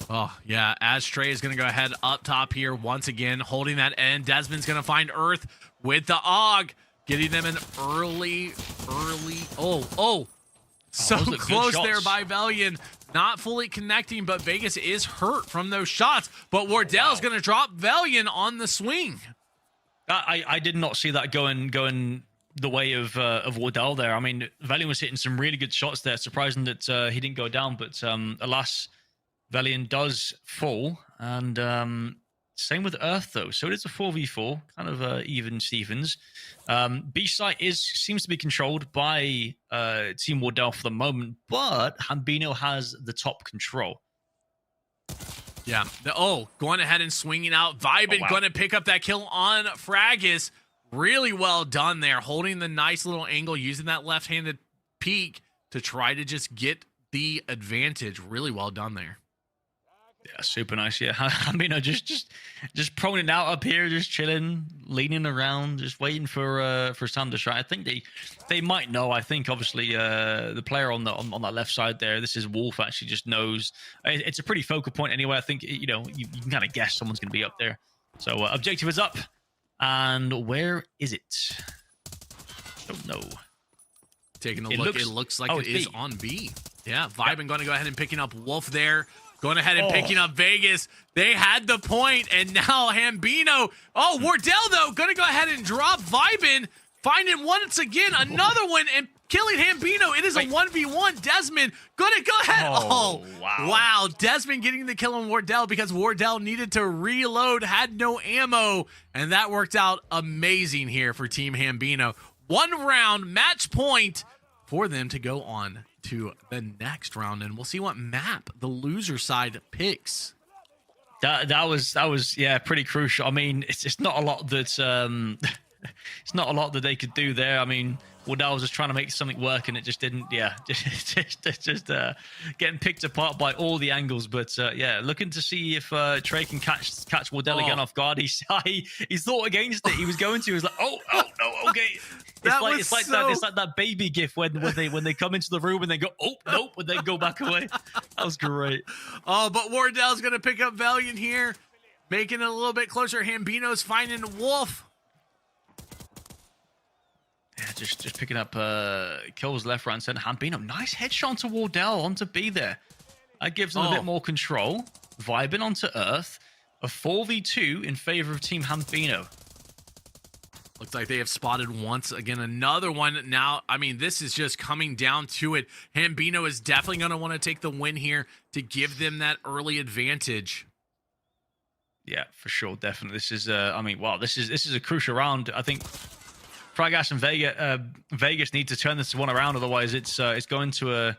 Oh, yeah. Astray is going to go ahead up top here once again, holding that end. Desmond's going to find Earth with the AUG, getting them an early. So those are good close there shots. by Velian. Not fully connecting, but Vegas is hurt from those shots. But Wardell's going to drop Velian on the swing. I did not see that going the way of Wardell there. I mean, Velian was hitting some really good shots there. Surprising that he didn't go down, but alas, Velian does fall. And same with Earth, though. So it is a 4v4, kind of even Stevens. B-site seems to be controlled by Team Wardell for the moment, but Hambino has the top control. Yeah. Going ahead and swinging out. Vibin going to pick up that kill on Fragus. Really well done there, holding the nice little angle, using that left-handed peek to try to just get the advantage. Really well done there. Yeah, super nice. Yeah, I mean, just proning out up here, just chilling, leaning around, just waiting for Sam to try. I think they might know. I think obviously the player on that left side there, this is Wolf, actually just knows. It's a pretty focal point anyway. I think you can kind of guess someone's going to be up there. So objective is up, and where is it? Don't know. Taking a look, it looks like it is B. on B. Yeah, Vibin going to go ahead and picking up Wolf there. Going ahead and picking up Vegas. They had the point, and now Hambino. Oh, Wardell, though, going to go ahead and drop Vibin. Finding once again another one and killing Hambino. It is a 1v1. Desmond going to go ahead. Oh, wow. Desmond getting the kill on Wardell because Wardell needed to reload, had no ammo, and that worked out amazing here for Team Hambino. 1 round match point for them to go on to the next round, and we'll see what map the loser side picks. That was pretty crucial. I mean, it's not a lot that it's not a lot that they could do there. I mean, Wardell was just trying to make something work, and it just didn't. Yeah, just getting picked apart by all the angles. But looking to see if Trey can catch Wardell again off guard. He thought against it. He was going to. He was like, oh no, okay. It's like that baby gif when they come into the room and they go, oh nope, and they go back away. That was great. Oh, but Wardell's gonna pick up Valiant here, making it a little bit closer. Hambino's finding Wolf. Yeah, just picking up kills left, right, and center. Hambino, nice headshot onto Wardell onto B there. That gives them a bit more control. Vibing onto Earth. A 4v2 in favor of Team Hambino. Looks like they have spotted once again another one. Now, I mean, this is just coming down to it. Hambino is definitely going to want to take the win here to give them that early advantage. Yeah, for sure, definitely. This is, this is a crucial round. I think Fragas and Vegas need to turn this one around. Otherwise, it's going to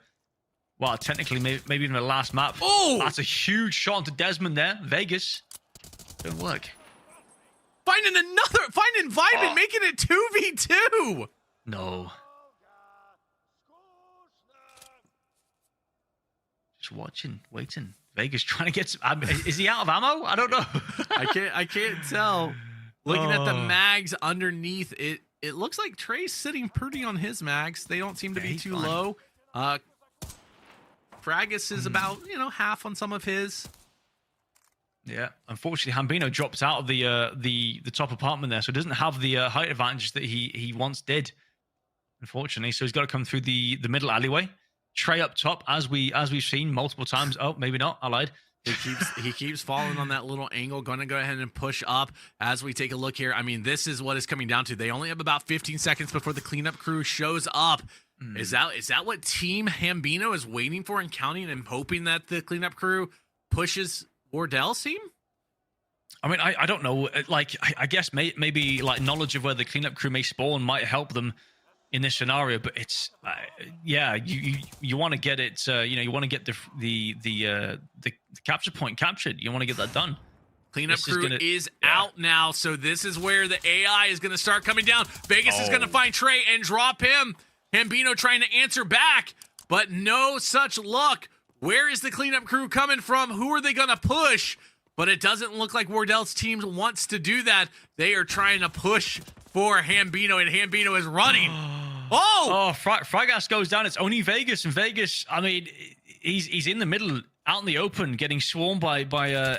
technically maybe even the last map. Oh, that's a huge shot onto Desmond there. Vegas, don't work. Finding Vibin, making it 2v2. No. Just watching, waiting. Vegas trying to get some, is he out of ammo? I don't know. I can't tell. Looking at the mags underneath it, it looks like Trey's sitting pretty on his mags. They don't seem to be too low. Fragus is about, half on some of his. Yeah, unfortunately, Hambino dropped out of the top apartment there, so doesn't have the height advantage that he once did. Unfortunately, so he's got to come through the middle alleyway. Trey up top, as we've seen multiple times. Oh, maybe not. I lied. He keeps falling on that little angle. Going to go ahead and push up as we take a look here. I mean, this is what it's coming down to. They only have about 15 seconds before the cleanup crew shows up. Is that what Team Hambino is waiting for and counting and hoping that the cleanup crew pushes Wardell's team? I mean, I don't know. Like, I guess maybe like knowledge of where the cleanup crew may spawn might help them in this scenario. But it's you want to get it. You want to get the capture point captured. You want to get that done. Cleanup crew is out now, so this is where the AI is going to start coming down. Vegas is going to find Trey and drop him. Hambino trying to answer back, but no such luck. Where is the cleanup crew coming from? Who are they going to push? but it doesn't look like Wardel's team wants to do that. They are trying to push for Hambino, and Hambino is running. Oh, Fragas goes down. It's only Vegas, and Vegas, I mean, he's in the middle, out in the open, getting swarmed by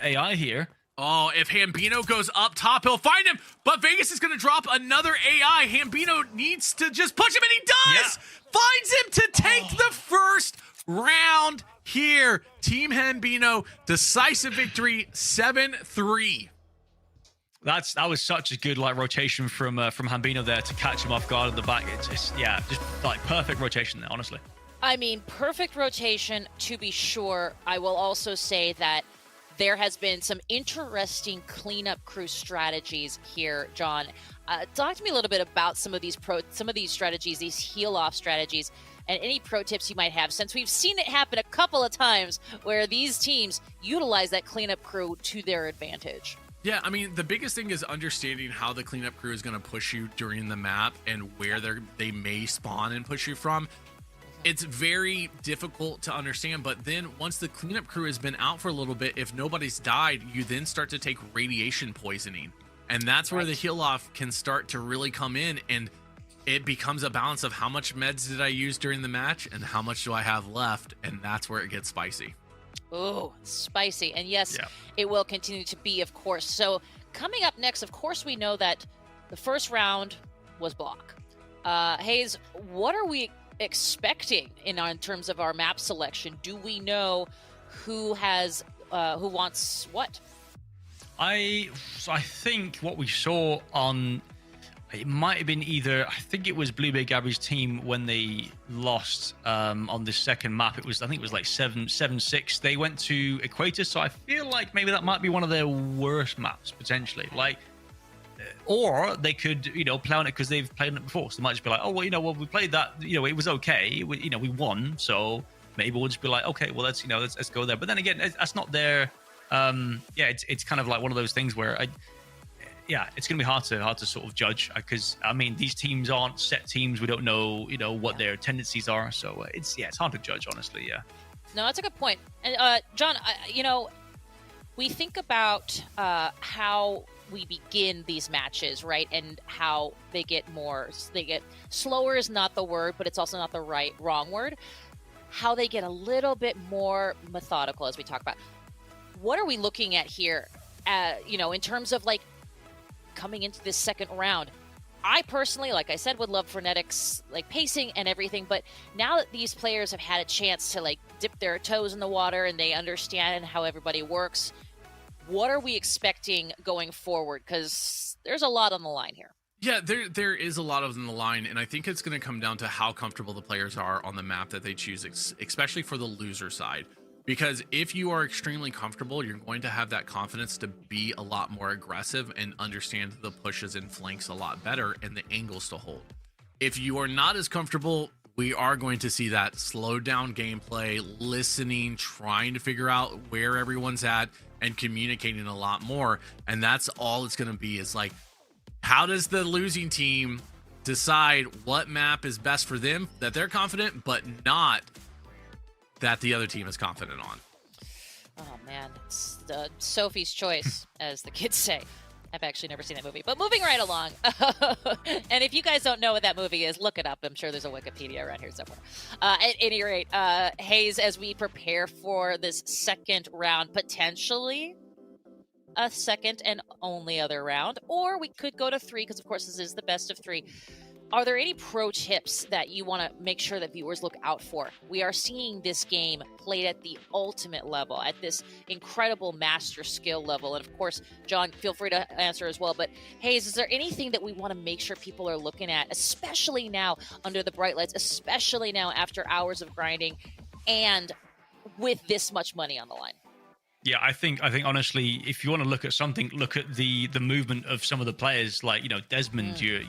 AI here. Oh, if Hambino goes up top, he'll find him. But Vegas is going to drop another AI. Hambino needs to just push him, and he does! Yeah. Finds him to take the first round here. Team Hambino, decisive victory, 7-3. That was such a good rotation from Hambino there to catch him off guard at the back. It's just like perfect rotation there, honestly. I mean, perfect rotation to be sure. I will also say that there has been some interesting cleanup crew strategies here, John. Talk to me a little bit about some of these strategies, these heal-off strategies, and any pro tips you might have, since we've seen it happen a couple of times where these teams utilize that cleanup crew to their advantage. Yeah, I mean, the biggest thing is understanding how the cleanup crew is going to push you during the map and where they may spawn and push you from. It's very difficult to understand, but then once the cleanup crew has been out for a little bit, if nobody's died, you then start to take radiation poisoning. And that's where the heal off can start to really come in, and it becomes a balance of how much meds did I use during the match and how much do I have left, and that's where it gets spicy. Oh, spicy. And yes, it will continue to be, of course. So coming up next, of course, we know that the first round was block. Hayes, what are we expecting in terms of our map selection? Do we know who wants what? I think what we saw on, it might have been either, I think it was Blue Bay Gabby's team when they lost on the second map. I think it was like 7-6. They went to Equator, so I feel like maybe that might be one of their worst maps potentially. Or they could, play on it because they've played on it before. So they might just be like, oh, well, we played that, it was okay. We won. So maybe we'll just be like, okay, well, let's go there. But then again, that's not their, it's kind of like one of those things where it's going to be hard to sort of judge because, I mean, these teams aren't set teams. We don't know, what their tendencies are. So it's hard to judge, honestly. Yeah. No, that's a good point. And John, we think about how we begin these matches, right? And how they get slower is not the word, but it's also not the wrong word. How they get a little bit more methodical as we talk about. What are we looking at here? In terms of coming into this second round. I personally, like I said, would love Frenetics pacing and everything, but now that these players have had a chance to dip their toes in the water and they understand how everybody works, what are we expecting going forward? Because there's a lot on the line here. Yeah, there is a lot on the line, and I think it's going to come down to how comfortable the players are on the map that they choose, especially for the loser side. Because if you are extremely comfortable, you're going to have that confidence to be a lot more aggressive and understand the pushes and flanks a lot better and the angles to hold. If you are not as comfortable, we are going to see that slowed down gameplay, listening, trying to figure out where everyone's at, and communicating a lot more. And that's all it's going to be is how does the losing team decide what map is best for them, that they're confident, but not that the other team is confident on. Oh man, it's Sophie's choice, as the kids say. I've actually never seen that movie, but moving right along. And if you guys don't know what that movie is, look it up. I'm sure there's a Wikipedia around here somewhere. At any rate, Hayes, as we prepare for this second round, potentially a second and only other round, or we could go to 3 because of course this is the best of 3. Are there any pro tips that you want to make sure that viewers look out for? We are seeing this game played at the ultimate level, at this incredible master skill level. And of course, John, feel free to answer as well. But Hayes, is there anything that we want to make sure people are looking at, especially now under the bright lights, especially now after hours of grinding and with this much money on the line? Yeah, I think honestly, if you want to look at something, look at the movement of some of the players, like Desmond, your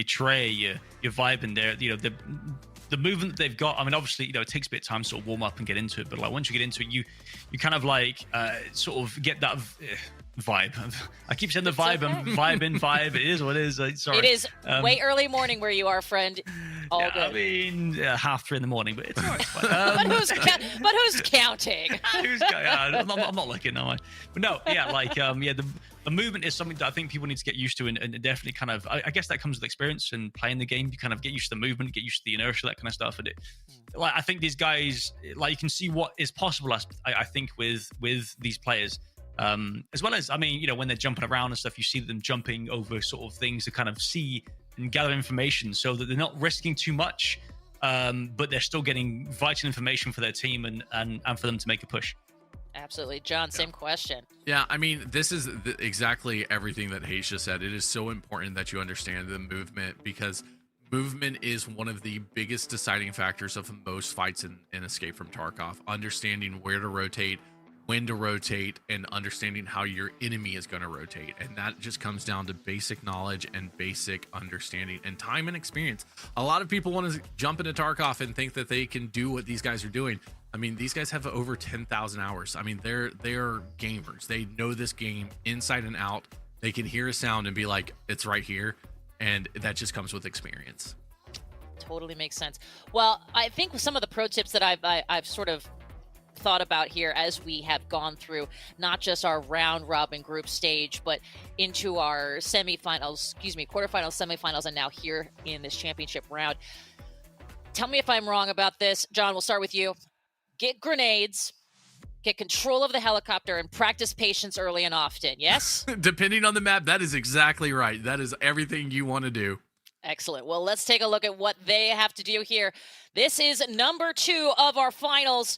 Trey, your Vibe in there. The movement that they've got. I mean, obviously, it takes a bit of time to sort of warm up and get into it, but once you get into it, you kind of sort of get that vibe. I keep saying the vibe and vibe. It is what it is. Sorry. It is way early morning where you are, friend. All Yeah, good. I mean, 3:30 in the morning, but it's all right. But who's counting? I'm not looking, no. But no, yeah, like, the movement is something that I think people need to get used to, and definitely kind of, I guess that comes with experience and playing the game. You kind of get used to the movement, get used to the inertia, that kind of stuff. And like, I think these guys, like, you can see what is possible, I think, with these players. As well as, I mean, when they're jumping around and stuff, you see them jumping over sort of things to kind of see and gather information so that they're not risking too much, but they're still getting vital information for their team and for them to make a push. Absolutely. John, same question. Yeah, I mean, this is exactly everything that Hayes just said. It is so important that you understand the movement, because movement is one of the biggest deciding factors of most fights in Escape from Tarkov. Understanding where to rotate, when to rotate, and understanding how your enemy is going to rotate. And that just comes down to basic knowledge and basic understanding and time and experience. A lot of people want to jump into Tarkov and think that they can do what these guys are doing. I mean, these guys have over 10,000 hours. I mean, they're gamers. They know this game inside and out. They can hear a sound and be like, it's right here. And that just comes with experience. Totally makes sense. Well, I think some of the pro tips that I've sort of thought about here as we have gone through not just our round robin group stage, but into our quarterfinals, semifinals, and now here in this championship round. Tell me if I'm wrong about this. John, we'll start with you. Get grenades, get control of the helicopter, and practice patience early and often. Yes? Depending on the map, that is exactly right. That is everything you want to do. Excellent. Well, let's take a look at what they have to do here. This is number 2 of our finals.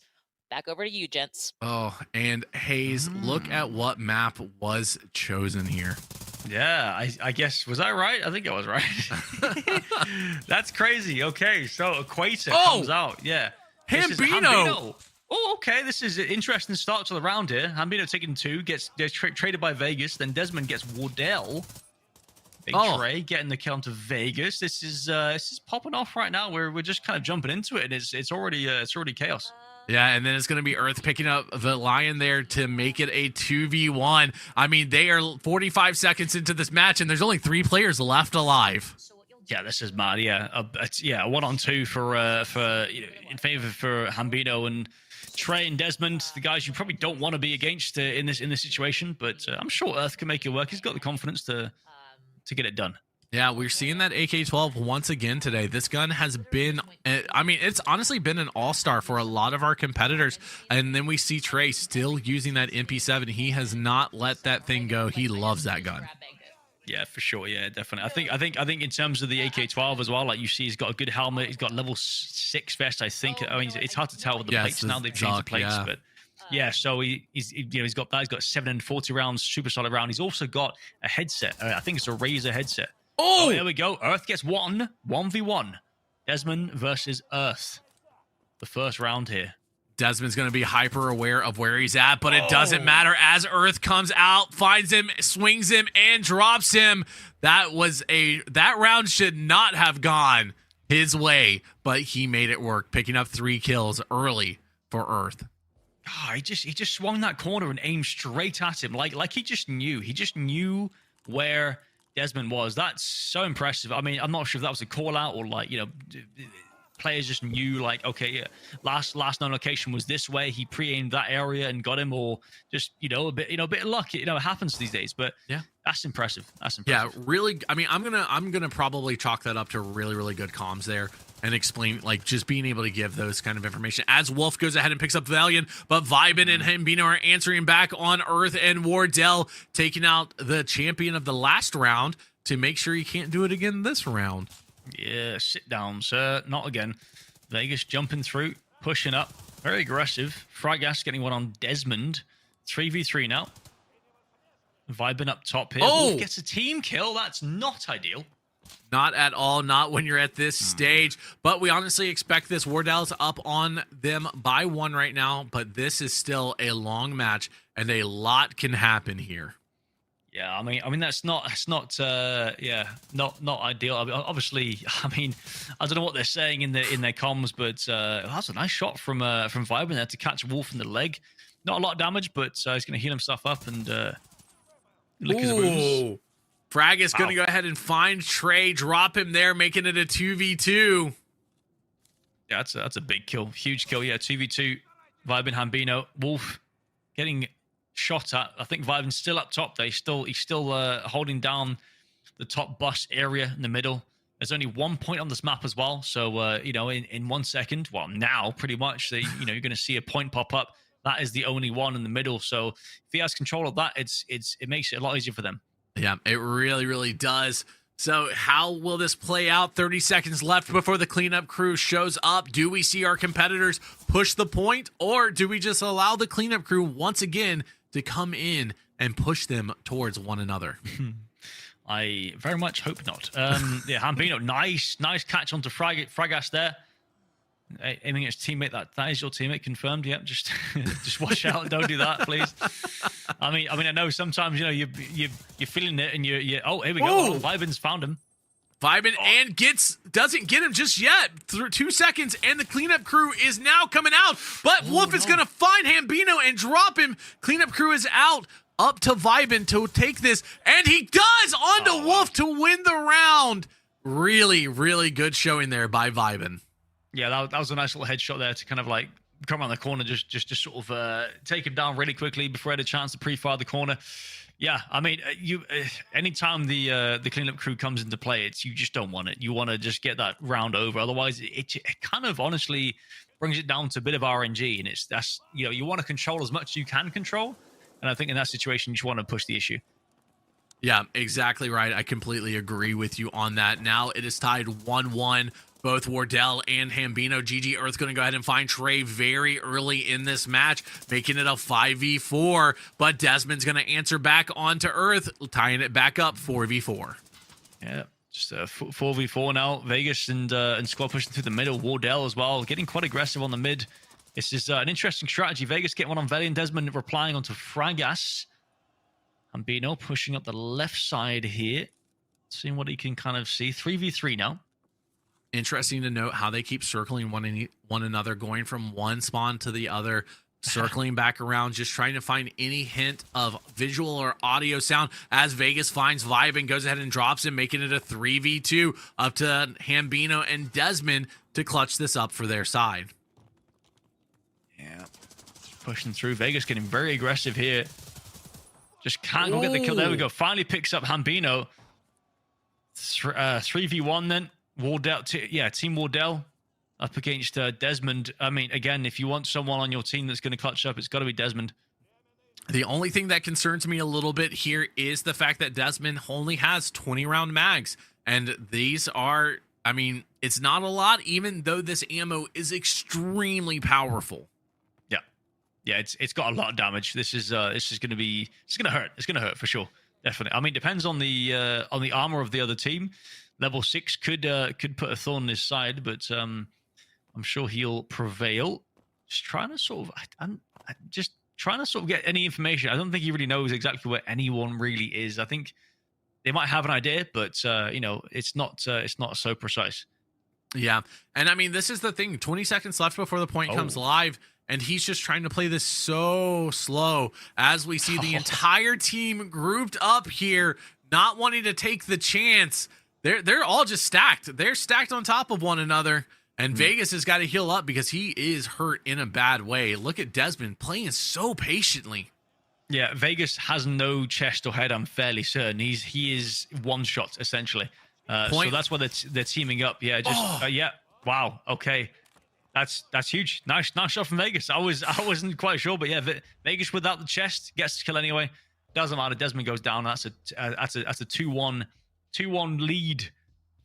Back over to you, gents. Oh, and Hayes, look at what map was chosen here. Yeah, I guess, was I right? I think I was right. That's crazy. Okay, so Equator comes out. Yeah. This is Hambino. Oh, okay. This is an interesting start to the round here. Hambino taking 2, gets traded by Vegas. Then Desmond gets Wardell. Big Trey getting the kill onto Vegas. This is popping off right now. We're just kind of jumping into it, and it's already chaos. Yeah, and then it's going to be Earth picking up the Lion there to make it a 2v1. I mean, they are 45 seconds into this match, and there's only 3 players left alive. Yeah, this is mad. Yeah, a 1-on-2 for in favor for Hambino and Trey and Desmond, the guys you probably don't want to be against in this situation. But I'm sure Earth can make it work. He's got the confidence to get it done. Yeah, we're seeing that AK-12 once again today. This gun has been, I mean, it's honestly been an all-star for a lot of our competitors. And then we see Trey still using that MP7. He has not let that thing go. He loves that gun. Yeah, for sure. Yeah, definitely. I think in terms of the AK-12 as well, like you see, he's got a good helmet. He's got level 6 vest, I think. I mean, it's hard to tell with the plates now. They've changed the plates, but yeah. So he's got that. He's got 740 rounds, super solid round. He's also got a headset. I think it's a Razer headset. Oh, there we go. Earth gets 1v1. Desmond versus Earth. The first round here. Desmond's going to be hyper aware of where he's at, but it doesn't matter as Earth comes out, finds him, swings him, and drops him. That round should not have gone his way, but he made it work, picking up 3 kills early for Earth. Oh, he just swung that corner and aimed straight at him, like he just knew. He just knew where Desmond was. That's so impressive. I mean, I'm not sure if that was a call out or players just knew, like, okay, yeah, last known location was this way. He pre-aimed that area and got him, or just a bit of luck. It happens these days, but yeah, that's impressive. Yeah, really. I mean, I'm gonna probably chalk that up to really, really good comms there and explain, like, just being able to give those kind of information as Wolf goes ahead and picks up Valiant, but Vibin and Hambino are answering back on Earth, and Wardell taking out the champion of the last round to make sure he can't do it again this round. Yeah, sit down, sir. Not again. Vegas jumping through, pushing up. Very aggressive. Frygas getting one on Desmond. 3v3 now. Vibing up top here. Wolf gets a team kill. That's not ideal. Not at all. Not when you're at this stage. But we honestly expect this. Wardell's up on them by 1 right now. But this is still a long match, and a lot can happen here. Yeah, I mean that's not ideal. I mean, obviously, I mean, I don't know what they're saying in their comms, but that's a nice shot from Vibin there to catch Wolf in the leg. Not a lot of damage, but he's going to heal himself up and lick his wounds. Frag is going to Wow. go ahead and find Trey, drop him there, making it a 2v2. Yeah, that's a big kill. Huge kill. Yeah, 2v2. Vibin, Hambino. Wolf getting shot at. I think Vibin's still up top. He's still holding down the top bus area in the middle. There's only 1 point on this map as well. So, in 1 second, well, now pretty much, you're going to see a point pop up. That is the only one in the middle. So if he has control of that, it makes it a lot easier for them. Yeah, it really, really does. So how will this play out? 30 seconds left before the cleanup crew shows up. Do we see our competitors push the point, or do we just allow the cleanup crew once again to come in and push them towards one another? I very much hope not. Yeah, Hambino, nice catch onto Fragas there. Aiming at his teammate. That is your teammate, confirmed. Yeah, just watch out. Don't do that, please. I mean, I know sometimes you're feeling it, and you. Oh, here we go. Whoa. Oh, Vibin's found him. Vibin and doesn't get him just yet. Through 2 seconds, and the cleanup crew is now coming out. But Wolf is going to find Hambino and drop him. Cleanup crew is out. Up to Vibin to take this, and he does onto Wolf to win the round. Really, really good showing there by Vibin. Yeah, that was a nice little headshot there to kind of like come around the corner, just sort of take him down really quickly before he had a chance to pre-fire the corner. Yeah, I mean, anytime the cleanup crew comes into play, you just don't want it. You want to just get that round over. Otherwise, it kind of honestly brings it down to a bit of RNG, and you want to control as much as you can control. And I think in that situation, you just want to push the issue. Yeah, exactly right. I completely agree with you on that. Now it is tied 1-1. Both Wardell and Hambino. GG Earth's going to go ahead and find Trey very early in this match, making it a 5v4. But Desmond's going to answer back onto Earth, tying it back up 4v4. Yeah, just a 4v4 now. Vegas and Squad pushing through the middle. Wardell as well, getting quite aggressive on the mid. This is an interesting strategy. Vegas getting one on Veli and Desmond replying onto Fragas. Hambino pushing up the left side here. Seeing what he can kind of see. 3v3 now. Interesting to note how they keep circling one another, going from one spawn to the other, circling back around, just trying to find any hint of visual or audio sound as Vegas finds Vibe and goes ahead and drops him, making it a 3v2 up to Hambino and Desmond to clutch this up for their side. Yeah, pushing through. Vegas getting very aggressive here. Just can't go get the kill. There we go. Finally picks up Hambino. 3v1 then. Wardell, Team Wardell up against Desmond. I mean, again, if you want someone on your team that's going to clutch up, it's got to be Desmond. The only thing that concerns me a little bit here is the fact that Desmond only has 20 round mags. And these are, I mean, it's not a lot, even though this ammo is extremely powerful. Yeah, it's got a lot of damage. This is going to hurt. It's going to hurt for sure. Definitely. I mean, it depends on the armor of the other team. Level 6 could put a thorn in his side, but I'm sure he'll prevail. Just trying to sort of get any information. I don't think he really knows exactly where anyone really is. I think they might have an idea, but it's not so precise. Yeah, and I mean, this is the thing. 20 seconds left before the point comes live, and he's just trying to play this so slow as we see the entire team grouped up here, not wanting to take the chance. They're all just stacked. They're stacked on top of one another, and Vegas has got to heal up because he is hurt in a bad way. Look at Desmond playing so patiently. Yeah, Vegas has no chest or head, I'm fairly certain. He is one shot, essentially. So that's why they're teaming up. Yeah, yeah. Wow, okay. That's huge. Nice shot from Vegas. I wasn't quite sure, but yeah, Vegas without the chest gets to kill anyway. Doesn't matter. Desmond goes down. That's a 2-1 lead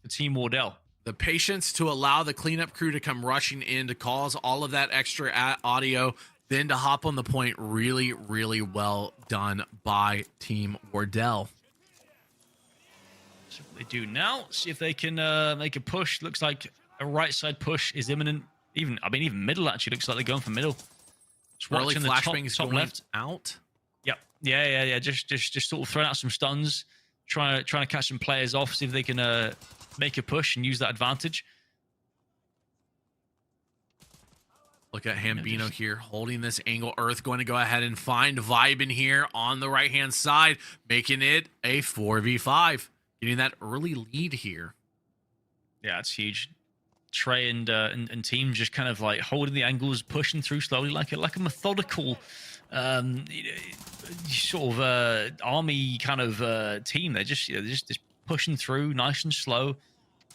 for Team Wardell. The patience to allow the cleanup crew to come rushing in to cause all of that extra audio, then to hop on the point. Really, really well done by Team Wardell. So what they do now, see if they can make a push. Looks like a right side push is imminent. Even middle actually looks like they're going for middle. Just early flashbangs top going left out. Yep. Yeah. Just sort of throwing out some stuns, trying to catch some players off, see if they can make a push and use that advantage. Look at Hambino here holding this angle. Earth going to go ahead and find Vibin here on the right-hand side, making it a 4v5. Getting that early lead here. Yeah, it's huge. Trey and team just kind of like holding the angles, pushing through slowly like a methodical sort of army kind of team. They're just pushing through nice and slow,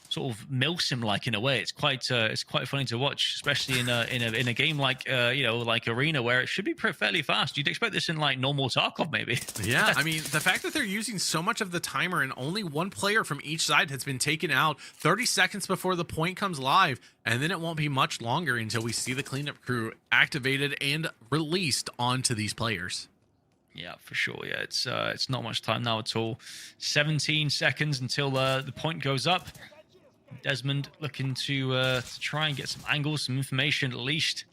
sort of milsim like in a way. It's quite funny to watch, especially in a game like like Arena, where it should be fairly fast. You'd expect this in like normal Tarkov maybe. Yeah, I mean, the fact that they're using so much of the timer and only one player from each side has been taken out 30 seconds before the point comes live, and then it won't be much longer until we see the cleanup crew activated and released onto these players. Yeah, for sure. Yeah, it's not much time now at all. 17 seconds until the point goes up. Desmond looking to try and get some angles, some information at least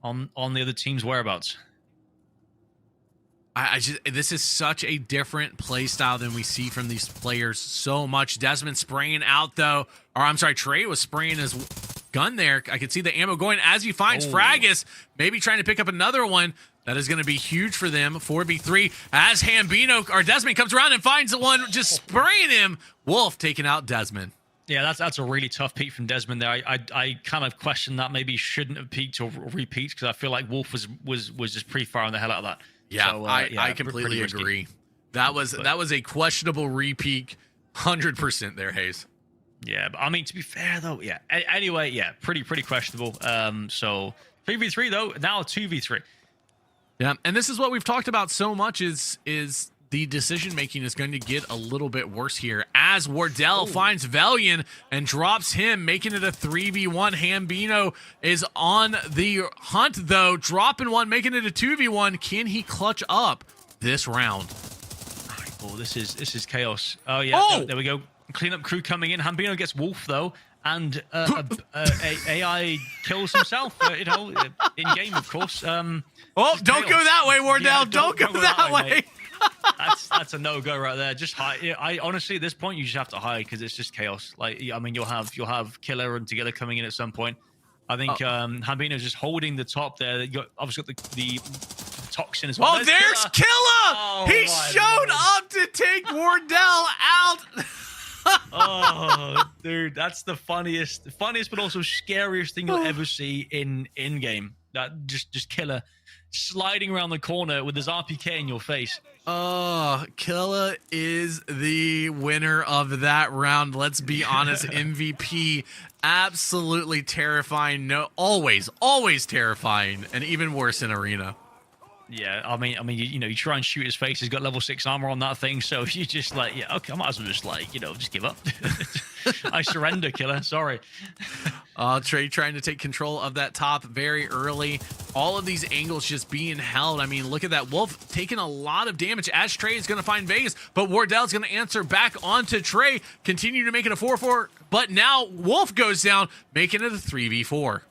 on the other team's whereabouts. This is such a different play style than we see from these players so much. Desmond spraying out though, or I'm sorry, Trey was spraying his gun there. I could see the ammo going as he finds Fragus, maybe trying to pick up another one. That is going to be huge for them. 4v3 as Hambino or Desmond comes around and finds the one just spraying him. Wolf taking out Desmond. Yeah, that's a really tough peek from Desmond there. I kind of question that maybe shouldn't have peeked or repeat, because I feel like Wolf was just pre-firing the hell out of that. Yeah, so, I completely agree. That was a questionable repeat, 100% there, Hayes. Yeah, but I mean, to be fair though, yeah. Anyway, yeah, pretty questionable. So 3v3 though, now 2v3. Yeah, and this is what we've talked about so much is the decision making is going to get a little bit worse here as Wardell finds Valian and drops him, making it a 3v1. Hambino is on the hunt though, dropping one, making it a 2v1. Can he clutch up this round? Oh, this is chaos. Oh yeah, there we go. Cleanup crew coming in. Hambino gets Wolf though, and AI kills himself. In game, of course. Don't go that way, Wardell. Yeah, don't go that way. That's a no-go right there. Just hide. I honestly, at this point, you just have to hide because it's just chaos. Like, I mean, you'll have Killer and Together coming in at some point. I think Hambino's just holding the top there. You got obviously got the toxin as well. Oh, there's Killer. Oh, he showed up to take Wardell out. Oh, dude, that's the funniest, but also scariest thing you'll ever see in game. That just Killer sliding around the corner with his RPK in your face. Oh, Killa is the winner of that round. Let's be honest, MVP, absolutely terrifying. No, always terrifying, and even worse in Arena. Yeah, I mean, you try and shoot his face. He's got level 6 armor on that thing, so you just like, yeah, okay, I might as well just give up. I surrender, Killer. Sorry. Trey trying to take control of that top very early. All of these angles just being held. I mean, look at that. Wolf taking a lot of damage as Trey is going to find Vegas, but Wardell's going to answer back onto Trey, continue to make it a 4-4, but now Wolf goes down, making it a 3v4.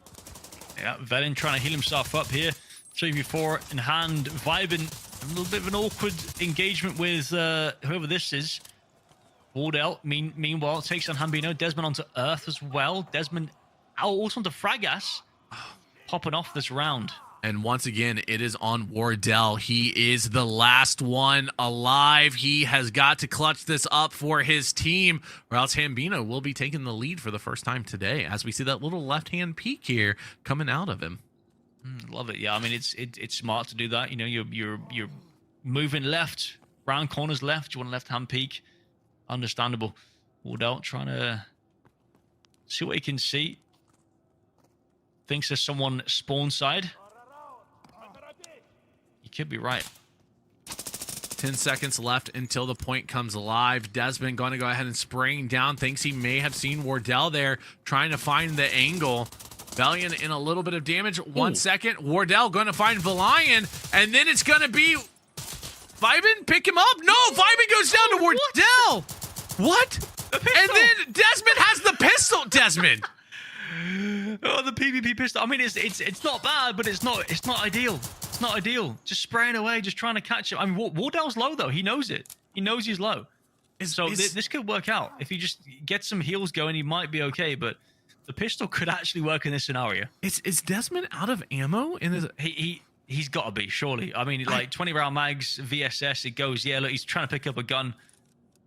Yeah, Velin trying to heal himself up here. 3v4 in hand, vibing. A little bit of an awkward engagement with whoever this is. Wardell, meanwhile, takes on Hambino. Desmond onto Earth as well. Desmond also onto Fragas. Popping off this round. And once again, it is on Wardell. He is the last one alive. He has got to clutch this up for his team, or else Hambino will be taking the lead for the first time today, as we see that little left-hand peek here coming out of him. Love it. Yeah, I mean, it's smart to do that. You're moving left, round corners left. You want a left-hand peek. Understandable. Wardell trying to see what he can see. Thinks there's someone spawn side. You could be right. 10 seconds left until the point comes live. Desmond going to go ahead and spraying down. Thinks he may have seen Wardell there, trying to find the angle. Valiant in a little bit of damage. 1 second. Wardell going to find Valiant, and then it's going to be Vibin. Pick him up. No, Vibin goes down to Wardell. What? And then Desmond has the pistol. Desmond. Oh, the PvP pistol. I mean, it's not bad, but it's not ideal. It's not ideal. Just spraying away, just trying to catch him. I mean, Wardell's low though. He knows it. He knows he's low. This could work out if he just gets some heals going. He might be okay, but the pistol could actually work in this scenario. Is Desmond out of ammo in his? He's got to be, surely. I mean, like 20 round mags, VSS, it goes. Yeah, look, he's trying to pick up a gun.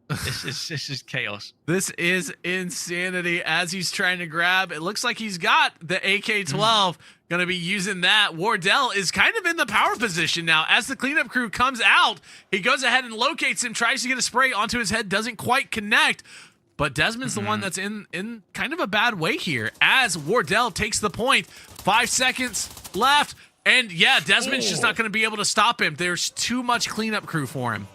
This is chaos. This is insanity as he's trying to grab. It looks like he's got the AK-12. Going to be using that. Wardell is kind of in the power position now. As the cleanup crew comes out, he goes ahead and locates him, tries to get a spray onto his head, doesn't quite connect. But Desmond's the one that's in kind of a bad way here as Wardell takes the point. 5 seconds left. And yeah, Desmond's just not going to be able to stop him. There's too much cleanup crew for him.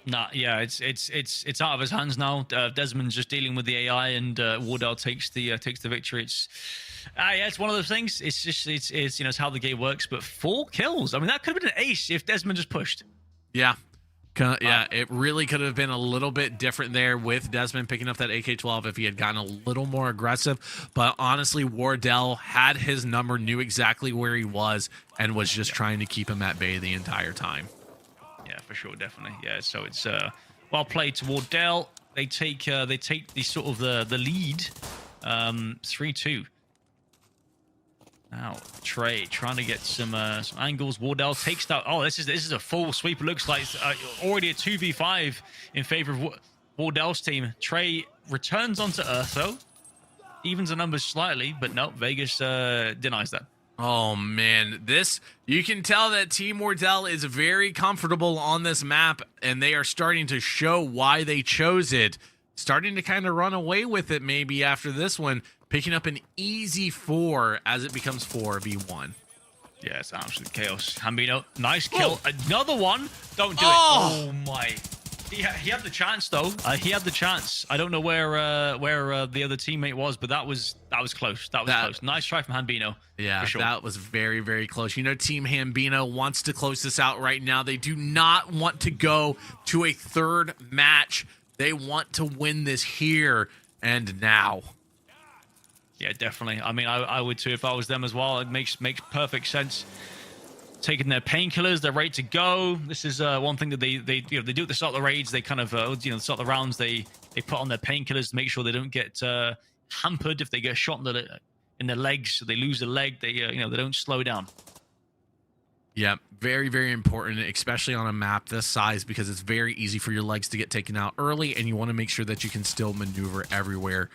Nah, yeah, it's out of his hands now. Desmond's just dealing with the AI, and Wardell takes the victory. It's one of those things. It's how the game works. But 4 kills. I mean, that could have been an ace if Desmond just pushed. Yeah. It really could have been a little bit different there with Desmond picking up that AK-12 if he had gotten a little more aggressive. But honestly, Wardell had his number, knew exactly where he was, and was just trying to keep him at bay the entire time. Yeah, for sure, definitely. Yeah, so it's well played to Wardell. They take the sort of the lead, 3-2. Now Trey trying to get some angles. Wardell takes that. Oh, this is a full sweep. It looks like it's already a 2v5 in favor of Wardell's team. Trey returns onto Earth though, evens the numbers slightly, but no, Vegas denies that. Oh man, you can tell that Team Wardell is very comfortable on this map, and they are starting to show why they chose it. Starting to kind of run away with it maybe after this one, picking up an easy 4 as it becomes 4v1. Yeah, it's absolute chaos. Hambino, nice kill. Oh. Another one. Don't do it. Oh My. He had the chance though. He had the chance. I don't know where the other teammate was, but that was close. That was close. Nice try from Hambino. Yeah, for sure. That was very, very close. You know, Team Hambino wants to close this out right now. They do not want to go to a third match. They want to win this here and now. Yeah, definitely. I mean, I would too if I was them as well. It makes perfect sense. Taking their painkillers, they're ready to go. This is one thing that they do at the start of the raids. They kind of start the rounds. They put on their painkillers to make sure they don't get hampered if they get shot in their legs. So they lose a leg. They they don't slow down. Yeah, very, very important, especially on a map this size, because it's very easy for your legs to get taken out early, and you want to make sure that you can still maneuver everywhere.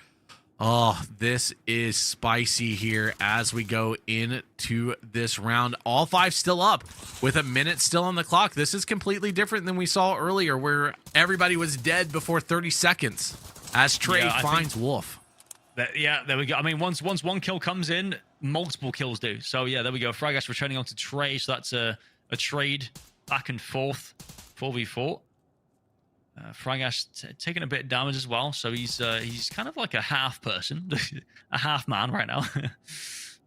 Oh, this is spicy here as we go into this round. All 5 still up with a minute still on the clock. This is completely different than we saw earlier where everybody was dead before 30 seconds as Trey finds Wolf. There we go. I mean, once one kill comes in, multiple kills do. So yeah, there we go. Fragas returning on to Trey. So that's a trade back and forth, 4v4. Fragas taking a bit of damage as well, so he's kind of like a half person, a half man right now.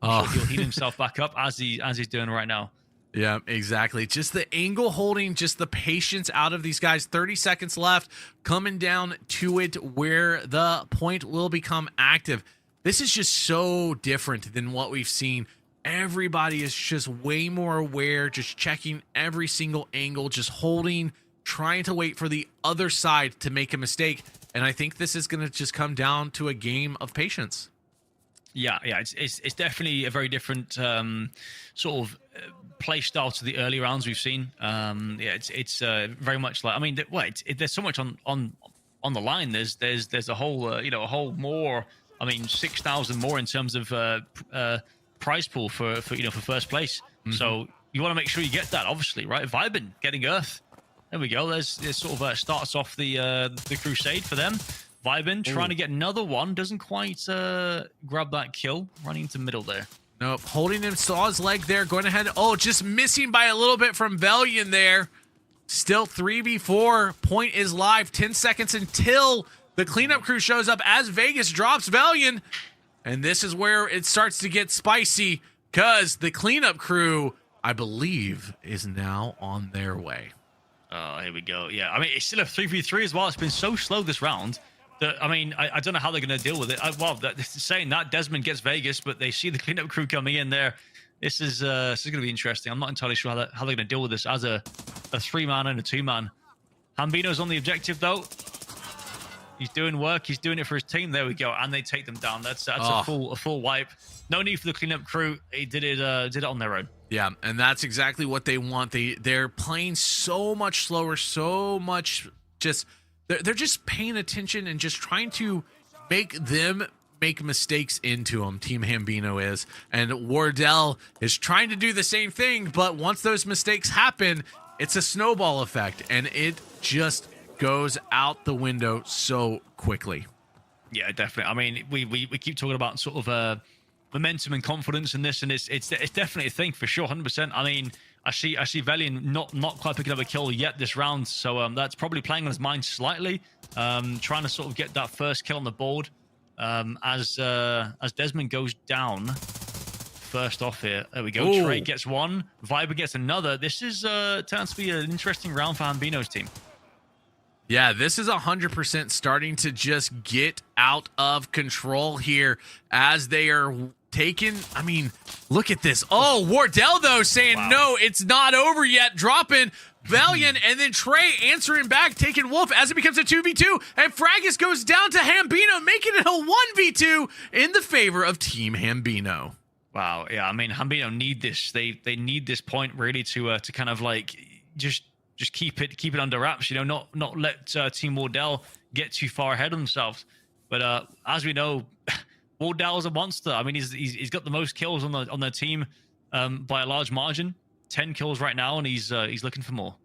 He'll heal himself back up as he's doing right now. Yeah, exactly. Just the angle holding, just the patience out of these guys. 30 seconds left, coming down to it where the point will become active. This is just so different than what we've seen. Everybody is just way more aware, just checking every single angle, just holding, trying to wait for the other side to make a mistake. And I think this is going to just come down to a game of patience. Yeah, it's definitely a very different sort of play style to the early rounds we've seen. It's very much like, I mean, there's so much on the line. There's a whole a whole more. I mean, 6,000 more in terms of prize pool for first place. Mm-hmm. So you want to make sure you get that, obviously, right? Vibin getting Earth. There we go. There's sort of starts off the crusade for them. Vibin trying to get another one, doesn't quite grab that kill. Running into middle there. Nope, holding him, saw his leg there, going ahead. Oh, just missing by a little bit from Velian there. Still 3v4. Point is live. 10 seconds until the cleanup crew shows up as Vegas drops Velian. And this is where it starts to get spicy because the cleanup crew, I believe, is now on their way. Oh, here we go. Yeah, I mean, it's still a 3v3 as well. It's been so slow this round that, I mean, I don't know how they're going to deal with it. Saying that, Desmond gets Vegas, but they see the cleanup crew coming in there. This is going to be interesting. I'm not entirely sure how they're going to deal with this as a 3-man and a 2-man. Hambino's on the objective, though. He's doing work. He's doing it for his team. There we go. And they take them down. That's Oh. a full wipe. No need for the cleanup crew. He did it on their own. Yeah, and that's exactly what they want. They're playing so much slower, so much just they're just paying attention and just trying to make them make mistakes into them. Team Hambino is, and Wardell is trying to do the same thing, but once those mistakes happen, it's a snowball effect, and it just goes out the window so quickly. Yeah, definitely. I mean, we keep talking about sort of momentum and confidence in this, and it's definitely a thing for sure, 100%. I mean, I see Velian not quite picking up a kill yet this round, so that's probably playing on his mind slightly, trying to sort of get that first kill on the board. As Desmond goes down first off here. There we go. Ooh. Trey gets one. Viper gets another. This is turns to be an interesting round for Hambino's team. Yeah, this is 100% starting to just get out of control here as they are taking. I mean, look at this. Oh, Wardell, though, saying, Wow. no, it's not over yet. Dropping Valiant, and then Trey answering back, taking Wolf as it becomes a 2v2. And Fragus goes down to Hambino, making it a 1v2 in the favor of Team Hambino. Wow. Yeah, I mean, Hambino need this. They need this point really to kind of like just keep it under wraps. You know, not let Team Wardell get too far ahead of themselves. But as we know, Wardell's a monster. I mean, he's got the most kills on their team by a large margin. 10 kills right now, and he's looking for more.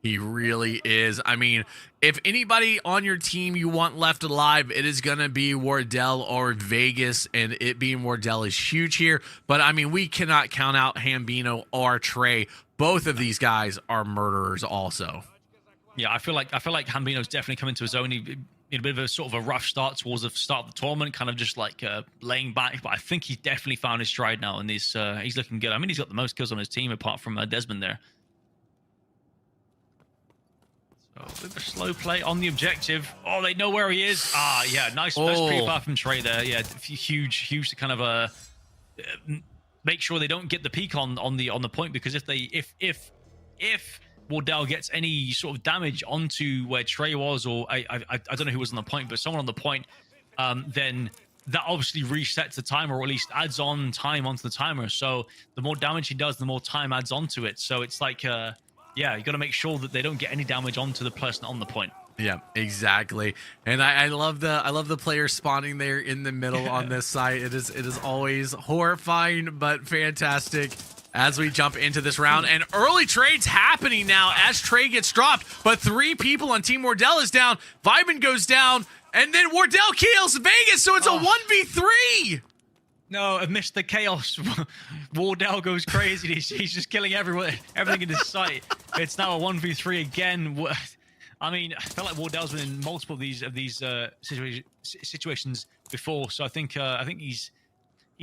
He really is. I mean, if anybody on your team you want left alive, it is going to be Wardell or Vegas, and it being Wardell is huge here. But, I mean, we cannot count out Hambino or Trey. Both of these guys are murderers also. Yeah, I feel like Hambino's definitely coming to his own. He in a bit of a sort of a rough start towards the start of the tournament, kind of just like laying back. But I think he's definitely found his stride now, and he's looking good. I mean, he's got the most kills on his team apart from Desmond there. So a bit of a slow play on the objective. Oh, they know where he is. Ah, yeah, nice pre-fire from Trey there. Yeah, huge to kind of make sure they don't get the peak on the point, because if Wardell gets any sort of damage onto where Trey was, or I don't know who was on the point, but someone on the point, then that obviously resets the timer, or at least adds on time onto the timer. So the more damage he does, the more time adds onto it. So it's like, yeah, you got to make sure that they don't get any damage onto the person on the point. Yeah, exactly. And I love the player spawning there in the middle on this site. It is always horrifying but fantastic as we jump into this round. And early trades happening now as Trey gets dropped, but 3 people on Team Wardell is down. Vibin goes down, and then Wardell kills Vegas, so it's a 1v3. No, amidst the chaos, Wardell goes crazy. He's just killing everything in his sight. It's now a 1v3 again. I mean, I feel like Wardell's been in multiple of these situations before, so I think he's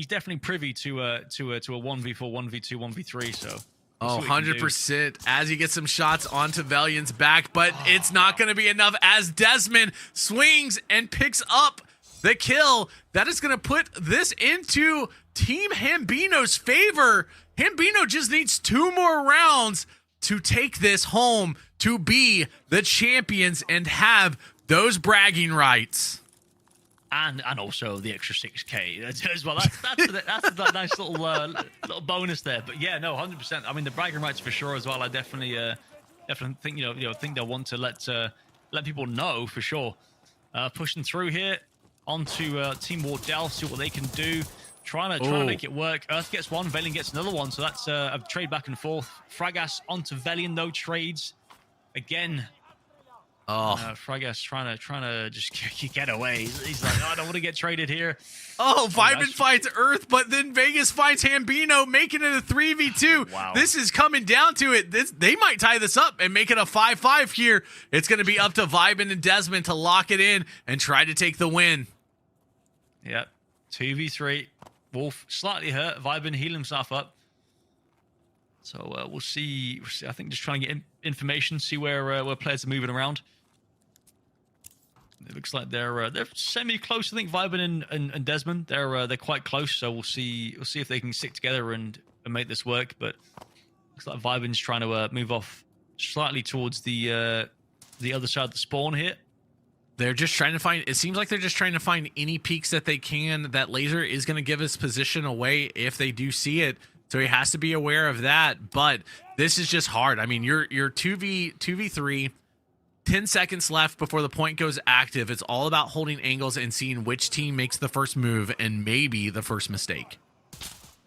definitely privy to a 1v4, 1v2, 1v3. So. Oh, 100% as he gets some shots onto Valiant's back, but it's not going to be enough as Desmond swings and picks up the kill. That is going to put this into Team Hambino's favor. Hambino just needs 2 more rounds to take this home, to be the champions and have those bragging rights. And also the extra 6K as well. That's a nice little bonus there. But yeah, no, 100%. I mean, the bragging rights for sure as well. I definitely think think they'll want to let people know for sure. Pushing through here onto Team Wardell, see what they can do. Trying to make it work. Earth gets one, Velian gets another one. So that's a trade back and forth. Fragas onto Velian, though, trades again. Fragas trying to just get away. He's like, I don't want to get traded here. Oh, Vibin finds Earth, but then Vegas finds Hambino, making it a 3v2. Wow. This is coming down to it. They might tie this up and make it a 5-5 here. It's going to be up to Vibin and Desmond to lock it in and try to take the win. Yep, 2v3. Wolf slightly hurt. Vibin heal himself up. So we'll see. I think just trying to get information, see where players are moving around. It looks like they're semi-close. I think Vibin and Desmond, they're quite close. So we'll see if they can stick together and make this work. But looks like Vibin's trying to move off slightly towards the other side of the spawn here. They're just trying to find, it seems like they're just trying to find any peaks that they can. That laser is going to give his position away if they do see it. So he has to be aware of that. But this is just hard. I mean, you're 2v3, 10 seconds left before the point goes active. It's all about holding angles and seeing which team makes the first move and maybe the first mistake.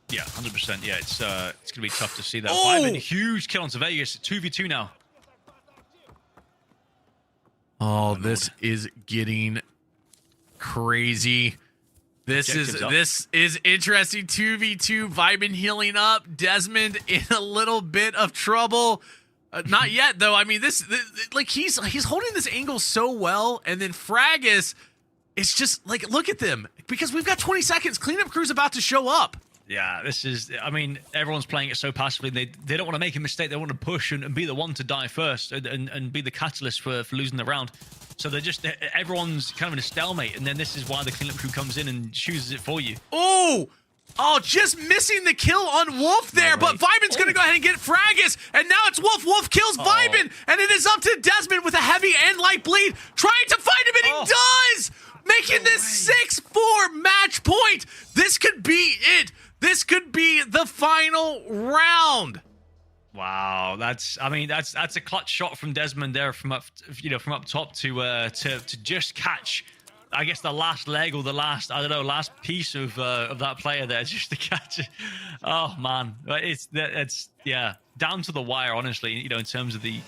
Yeah, 100%. Yeah, it's going to be tough to see that. Oh! Vyben, huge kill onto Vegas. 2v2 now. Oh, this is getting crazy. This is interesting. 2v2. Vyben healing up. Desmond in a little bit of trouble. Not yet though. I mean, this like he's holding this angle so well, and then Fragus, it's just like, look at them, because we've got 20 seconds. Cleanup crew's about to show up. Yeah, this is, I mean, everyone's playing it so passively. They don't want to make a mistake. They want to push and be the one to die first and be the catalyst for losing the round. So they're just, everyone's kind of in a stalemate. And then this is why the cleanup crew comes in and chooses it for you. Oh, just missing the kill on Wolf there, but Vyben's going to go ahead and get Fragus, and now it's Wolf. Wolf kills Vyben, and it is up to Desmond with a heavy and light bleed, trying to find him, and he does! Making this 6-4 match point. This could be it. This could be the final round. Wow, that's a clutch shot from Desmond there from up top to just catch, I guess, the last leg or the last piece of that player there, just to catch it. Oh man, it's down to the wire, honestly. In terms of the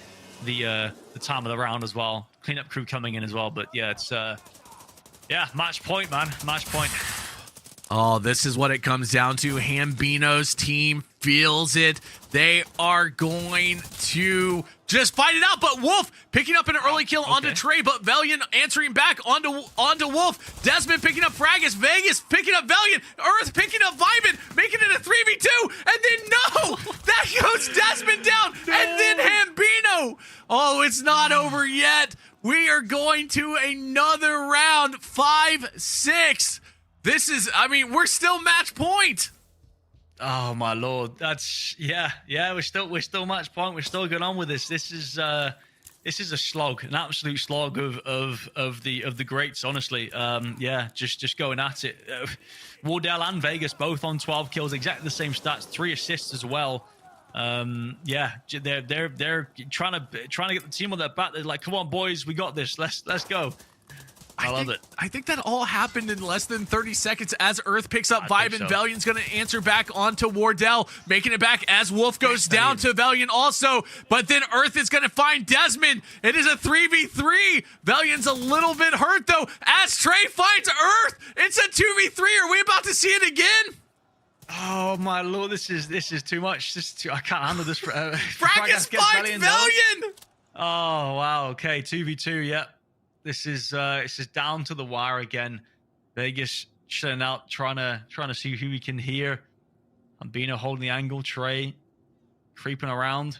time of the round as well. Cleanup crew coming in as well, but yeah, it's match point, man, match point. Oh, this is what it comes down to. Hambino's team feels it. They are going to just fight it out, but Wolf picking up an early kill onto Trey, but Valiant answering back onto Wolf. Desmond picking up Fragus. Vegas picking up Valiant. Earth picking up Vyben, making it a 3v2, and then no! That goes Desmond down, and then Hambino. Oh, it's not over yet. We are going to another round, 5-6. This is, I mean, we're still match point. Oh my lord, that's we're still match point. We're still going on with this. This is a slog, an absolute slog of the greats, honestly. Just going at it. Wardell and Vegas both on 12 kills, exactly the same stats, 3 assists as well. They're trying to get the team on their back. They're like, come on boys, we got this. Let's go. I love it. I think that all happened in less than 30 seconds as Earth picks up Vyben. So. Valiant's going to answer back onto Wardell, making it back as Wolf goes down to Valiant also. But then Earth is going to find Desmond. It is a 3v3. Valiant's a little bit hurt, though, as Trey finds Earth. It's a 2v3. Are we about to see it again? Oh, my lord. This is too much. I can't handle this. Fragus finds Valiant. Oh, wow. Okay, 2v2, yep. This is down to the wire again. Vegas shutting out, trying to see who we can hear. Hambino holding the angle. Trey creeping around.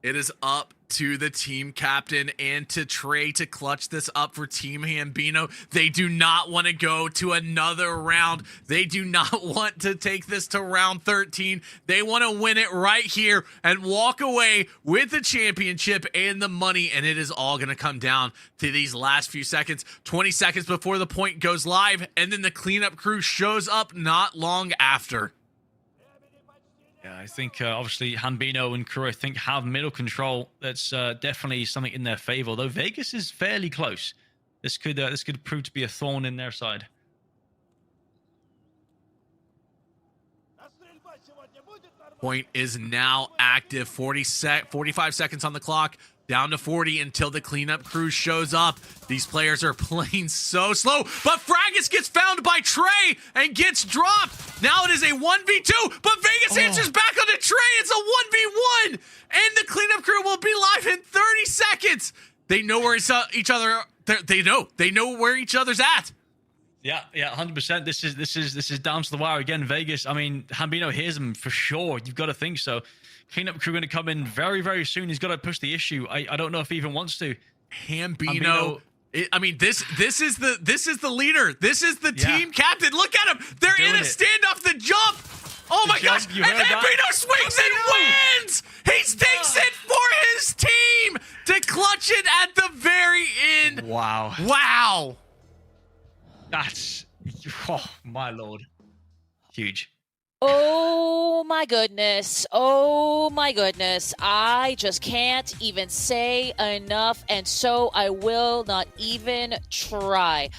It is up to the team captain and to Trey to clutch this up for Team Hambino. They do not want to go to another round. They do not want to take this to round 13. They want to win it right here and walk away with the championship and the money, and it is all going to come down to these last few seconds. 20 seconds before the point goes live, and then the cleanup crew shows up not long after. Yeah, I think obviously Hambino and crew, I think, have middle control. That's definitely something in their favor. Though Vegas is fairly close. This could prove to be a thorn in their side. Point is now active. 45 seconds on the clock. Down to 40 until the cleanup crew shows up. These players are playing so slow, but Fragus gets found by Trey and gets dropped. Now it is a 1v2, but Vegas answers back onto Trey. It's a 1v1, and the cleanup crew will be live in 30 seconds. They know where each other. They know where each other's at. Yeah, 100%. This is down to the wire again. Vegas. I mean, Hambino hears him for sure. You've got to think so. Cleanup crew going to come in very, very soon. He's got to push the issue. I don't know if he even wants to. Hambino. This is the leader. This is the team captain. Look at him. They're in a standoff. The jump. Oh my gosh. And Hambino swings and wins. He takes it for his team to clutch it at the very end. Wow. Wow. That's, oh my lord, huge. Oh my goodness. Oh my goodness. I just can't even say enough, and so I will not even try.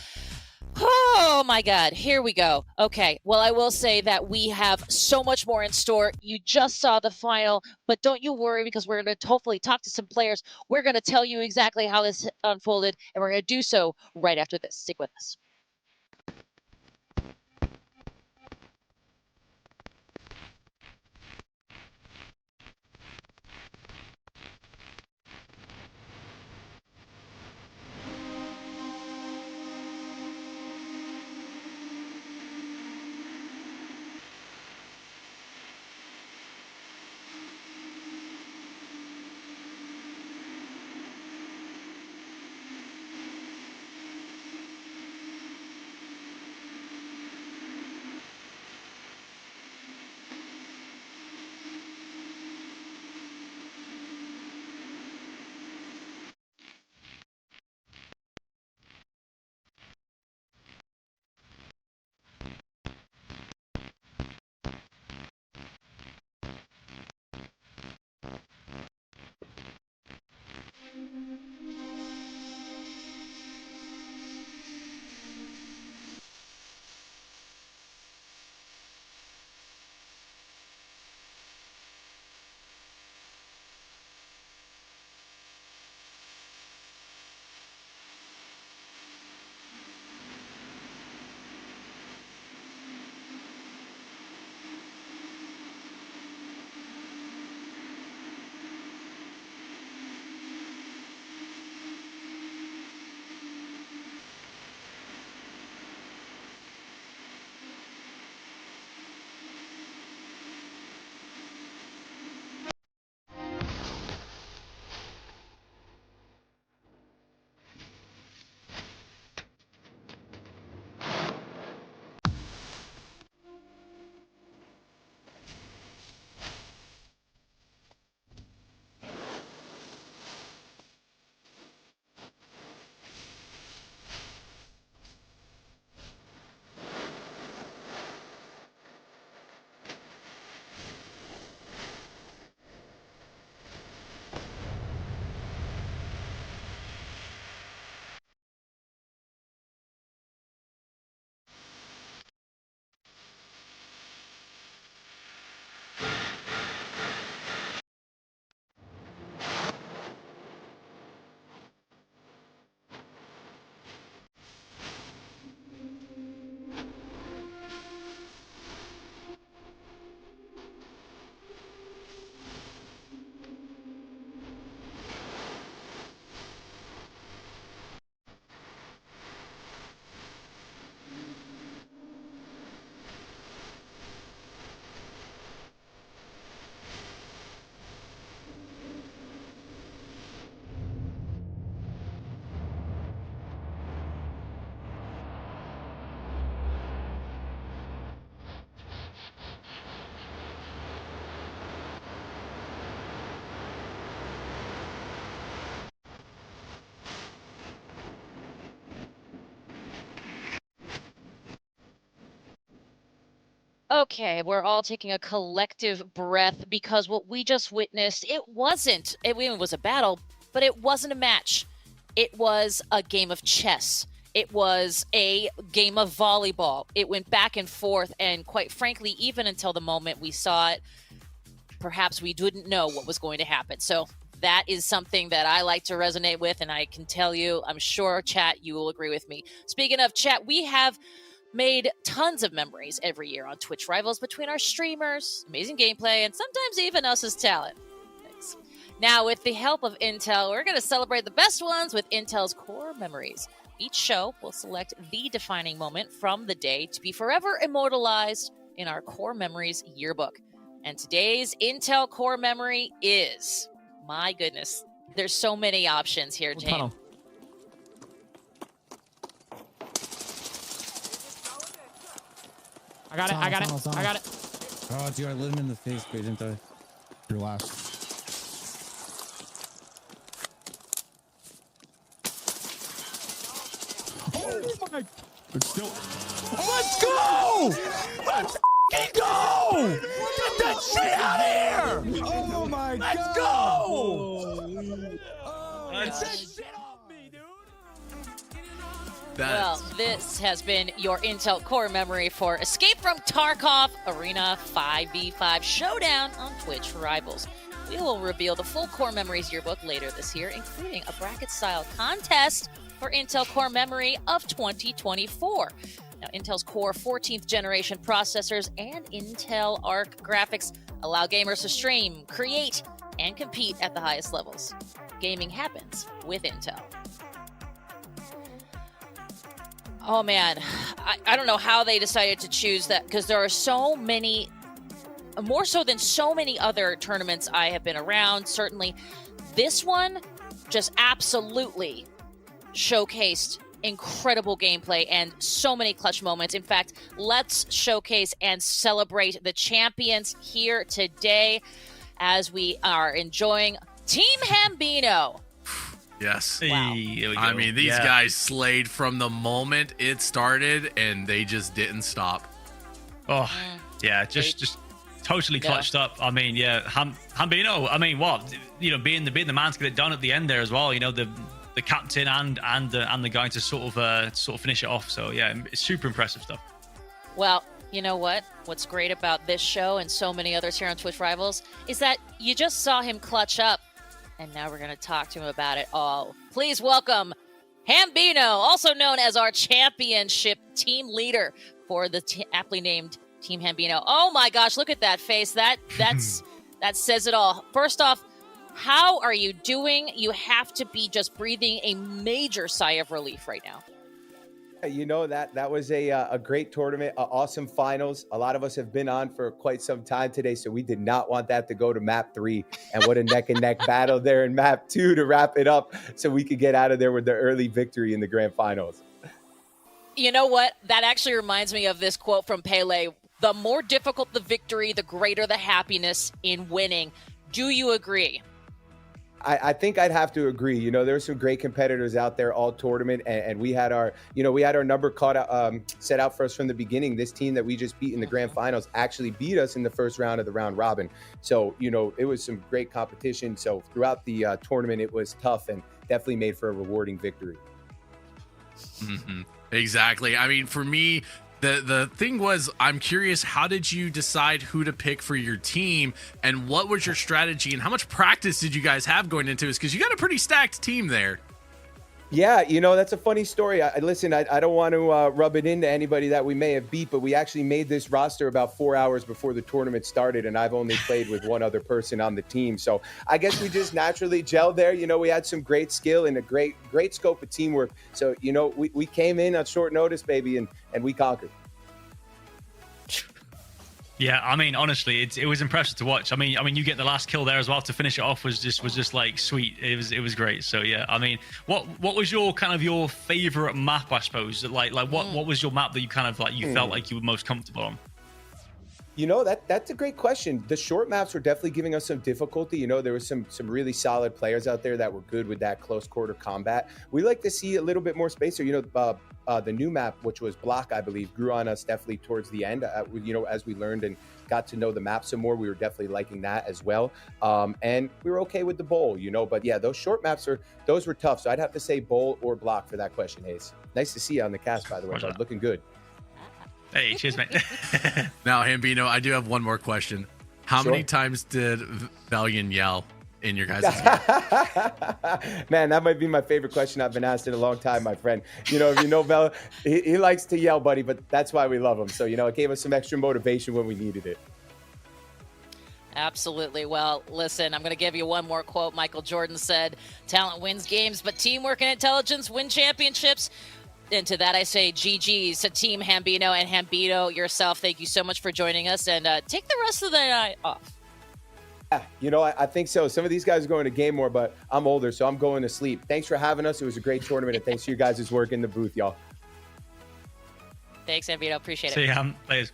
Oh my God, here we go. Okay, well, I will say that we have so much more in store. You just saw the final, but don't you worry, because we're going to hopefully talk to some players. We're going to tell you exactly how this unfolded, and we're going to do so right after this. Stick with us. Okay, we're all taking a collective breath, because what we just witnessed, it was a battle, but it wasn't a match. It was a game of chess. It was a game of volleyball. It went back and forth, and quite frankly, even until the moment we saw it, perhaps we didn't know what was going to happen. So that is something that I like to resonate with, and I can tell you, I'm sure, chat, you will agree with me. Speaking of chat, we have made tons of memories every year on Twitch Rivals between our streamers, amazing gameplay, and sometimes even us as talent. Thanks. Now, with the help of Intel, we're going to celebrate the best ones with Intel's Core Memories. Each show will select the defining moment from the day to be forever immortalized in our Core Memories yearbook. And today's Intel Core Memory is, my goodness, there's so many options here, Jane. I got it. I got it. I got it. Oh, dude, I lit him in the face, but he didn't die. Your last. It's still. Let's go! Let's f***ing go! Get that shit out of here! Oh my god! Let's go! That's- Get that shit off me, dude! Well, this has been your Intel core memory for Escape from Tarkov Arena 5v5 Showdown on Twitch Rivals. We will reveal the full core memories yearbook later this year, including a bracket-style contest for Intel Core Memory of 2024. Now, Intel's Core 14th generation processors and Intel Arc graphics allow gamers to stream, create, and compete at the highest levels. Gaming happens with Intel. Oh man, I don't know how they decided to choose that, because there are so many, more so than so many other tournaments I have been around. Certainly, this one just absolutely showcased incredible gameplay and so many clutch moments. In fact, let's showcase and celebrate the champions here today as we are enjoying Team Hambino. Yes. Wow. Hey, here we go. I mean, these Yeah. guys slayed from the moment it started, and they just didn't stop. Oh, yeah, just totally Yeah. clutched up. I mean, yeah, Hambino. I mean, what, you know, being the man to get it done at the end there as well. You know, the captain and the guy to sort of finish it off. So yeah, it's super impressive stuff. Well, you know what? What's great about this show and so many others here on Twitch Rivals is that you just saw him clutch up, and now we're going to talk to him about it all. Please welcome Hambino, also known as our championship team leader for the aptly named Team Hambino. Oh my gosh, look at that face. That says it all. First off, how are you doing? You have to be just breathing a major sigh of relief right now. You know, that was a great tournament, awesome finals. A lot of us have been on for quite some time today, so we did not want that to go to map 3. And what a neck and neck battle there in map 2 to wrap it up so we could get out of there with the early victory in the grand finals. You know what? That actually reminds me of this quote from Pele. The more difficult the victory, the greater the happiness in winning. Do you agree? I think I'd have to agree. You know, there's some great competitors out there all tournament, and we had our number set out for us from the beginning. This team that we just beat in the grand finals actually beat us in the first round of the round robin. So, you know, it was some great competition. So throughout the tournament, it was tough and definitely made for a rewarding victory. Mm-hmm. Exactly. I mean, for me, the thing was, I'm curious, how did you decide who to pick for your team, and what was your strategy, and how much practice did you guys have going into this? Because you got a pretty stacked team there. Yeah, you know, that's a funny story. Listen, I don't want to rub it into anybody that we may have beat, but we actually made this roster about 4 hours before the tournament started, and I've only played with one other person on the team. So I guess we just naturally gelled there. You know, we had some great skill and a great scope of teamwork. So, you know, we came in on short notice, baby, and we conquered. Yeah, I mean, honestly, it was impressive to watch. I mean, you get the last kill there as well to finish it off was just like sweet. It was great. So yeah, I mean, what was your kind of your favorite map? I suppose like what was your map that you kind of like you felt like you were most comfortable on? You know, that's a great question. The short maps were definitely giving us some difficulty. You know, there was some really solid players out there that were good with that close quarter combat. We like to see a little bit more space. So, you know, the new map, which was Block, I believe, grew on us definitely towards the end. You know, as we learned and got to know the map some more, we were definitely liking that as well. And we were okay with the bowl, you know. But yeah, those short maps were tough. So I'd have to say bowl or Block for that question, Hayes. Nice to see you on the cast, by the way. Bud. Looking good. Hey, cheers, mate. Now, Hambino, I do have one more question. How many times did Valiant yell in your guys' game? Man, that might be my favorite question I've been asked in a long time, my friend. You know, if you know Val, he likes to yell, buddy, but that's why we love him. So, you know, it gave us some extra motivation when we needed it. Absolutely. Well, listen, I'm going to give you one more quote. Michael Jordan said, "Talent wins games, but teamwork and intelligence win championships." And to that, I say GG's to Team Hambino, and Hambino yourself. Thank you so much for joining us, and take the rest of the night off. Yeah, you know, I think so. Some of these guys are going to game more, but I'm older, so I'm going to sleep. Thanks for having us. It was a great tournament, and thanks for your guys' work in the booth, y'all. Thanks, Hambino. Appreciate it. See ya, players.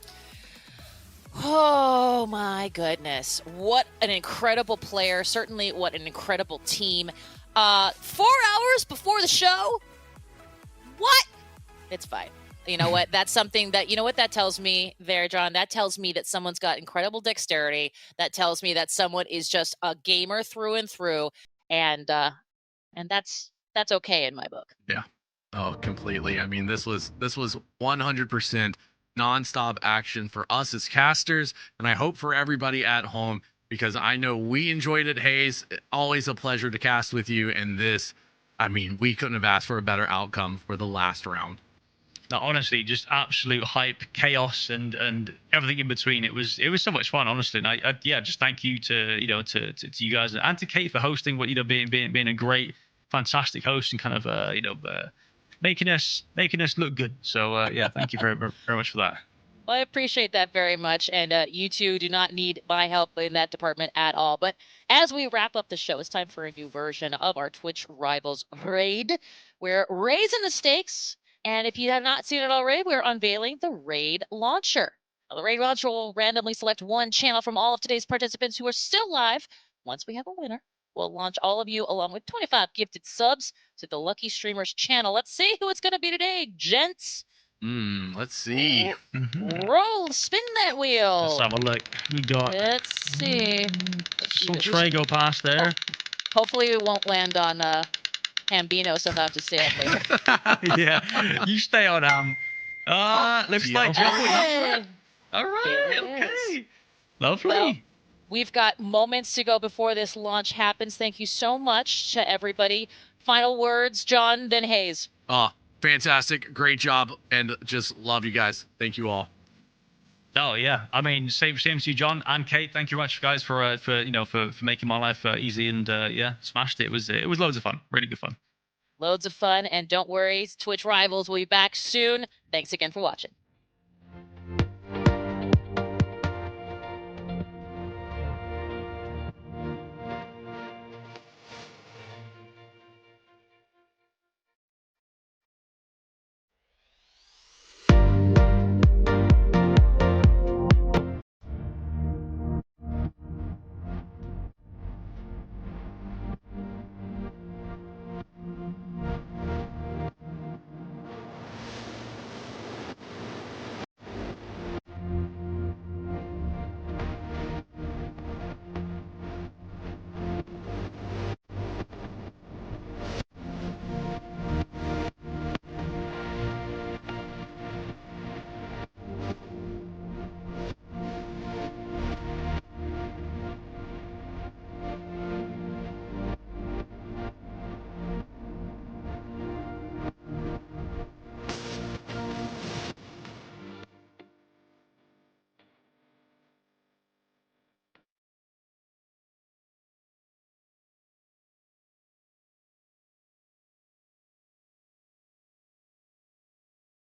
Oh, my goodness. What an incredible player. Certainly what an incredible team. 4 hours before the show? What? It's fine. You know what? That's something that, you know what that tells me there, John? That tells me that someone's got incredible dexterity. That tells me that someone is just a gamer through and through. And that's okay in my book. Yeah. Oh, completely. I mean, this was 100% nonstop action for us as casters, and I hope for everybody at home, because I know we enjoyed it. Hayes, always a pleasure to cast with you, and this, I mean, we couldn't have asked for a better outcome for the last round. No, honestly, just absolute hype, chaos, and everything in between. It was so much fun, honestly. And I yeah, just thank you to to you guys and to Kate for hosting. What being a great, fantastic host and kind of making us look good. So yeah, thank you very much for that. Well, I appreciate that very much. And you two do not need my help in that department at all. But as we wrap up the show, it's time for a new version of our Twitch Rivals Raid. We're raising the stakes. And if you have not seen it already, we're unveiling the Raid Launcher. Now, the Raid Launcher will randomly select one channel from all of today's participants who are still live. Once we have a winner, we'll launch all of you along with 25 gifted subs to the Lucky Streamers channel. Let's see who it's going to be today, gents. Let's see. Roll, spin that wheel. Let's have a look. We got. Let's see. Some Trey go past there. Hopefully, it won't land on Hambino, so I'll have to stay up there. Yeah, you stay on looks like Hey. all right, There it okay, lovely. Well, we've got moments to go before this launch happens. Thank you so much to everybody. Final words, John, then Hayes. Oh, fantastic. Great job. And just love you guys. Thank you all. Oh yeah, I mean, same to you, John and Kate. Thank you much, guys, for making my life easy and yeah, smashed it. It was loads of fun, really good fun. Loads of fun, and don't worry, Twitch Rivals will be back soon. Thanks again for watching.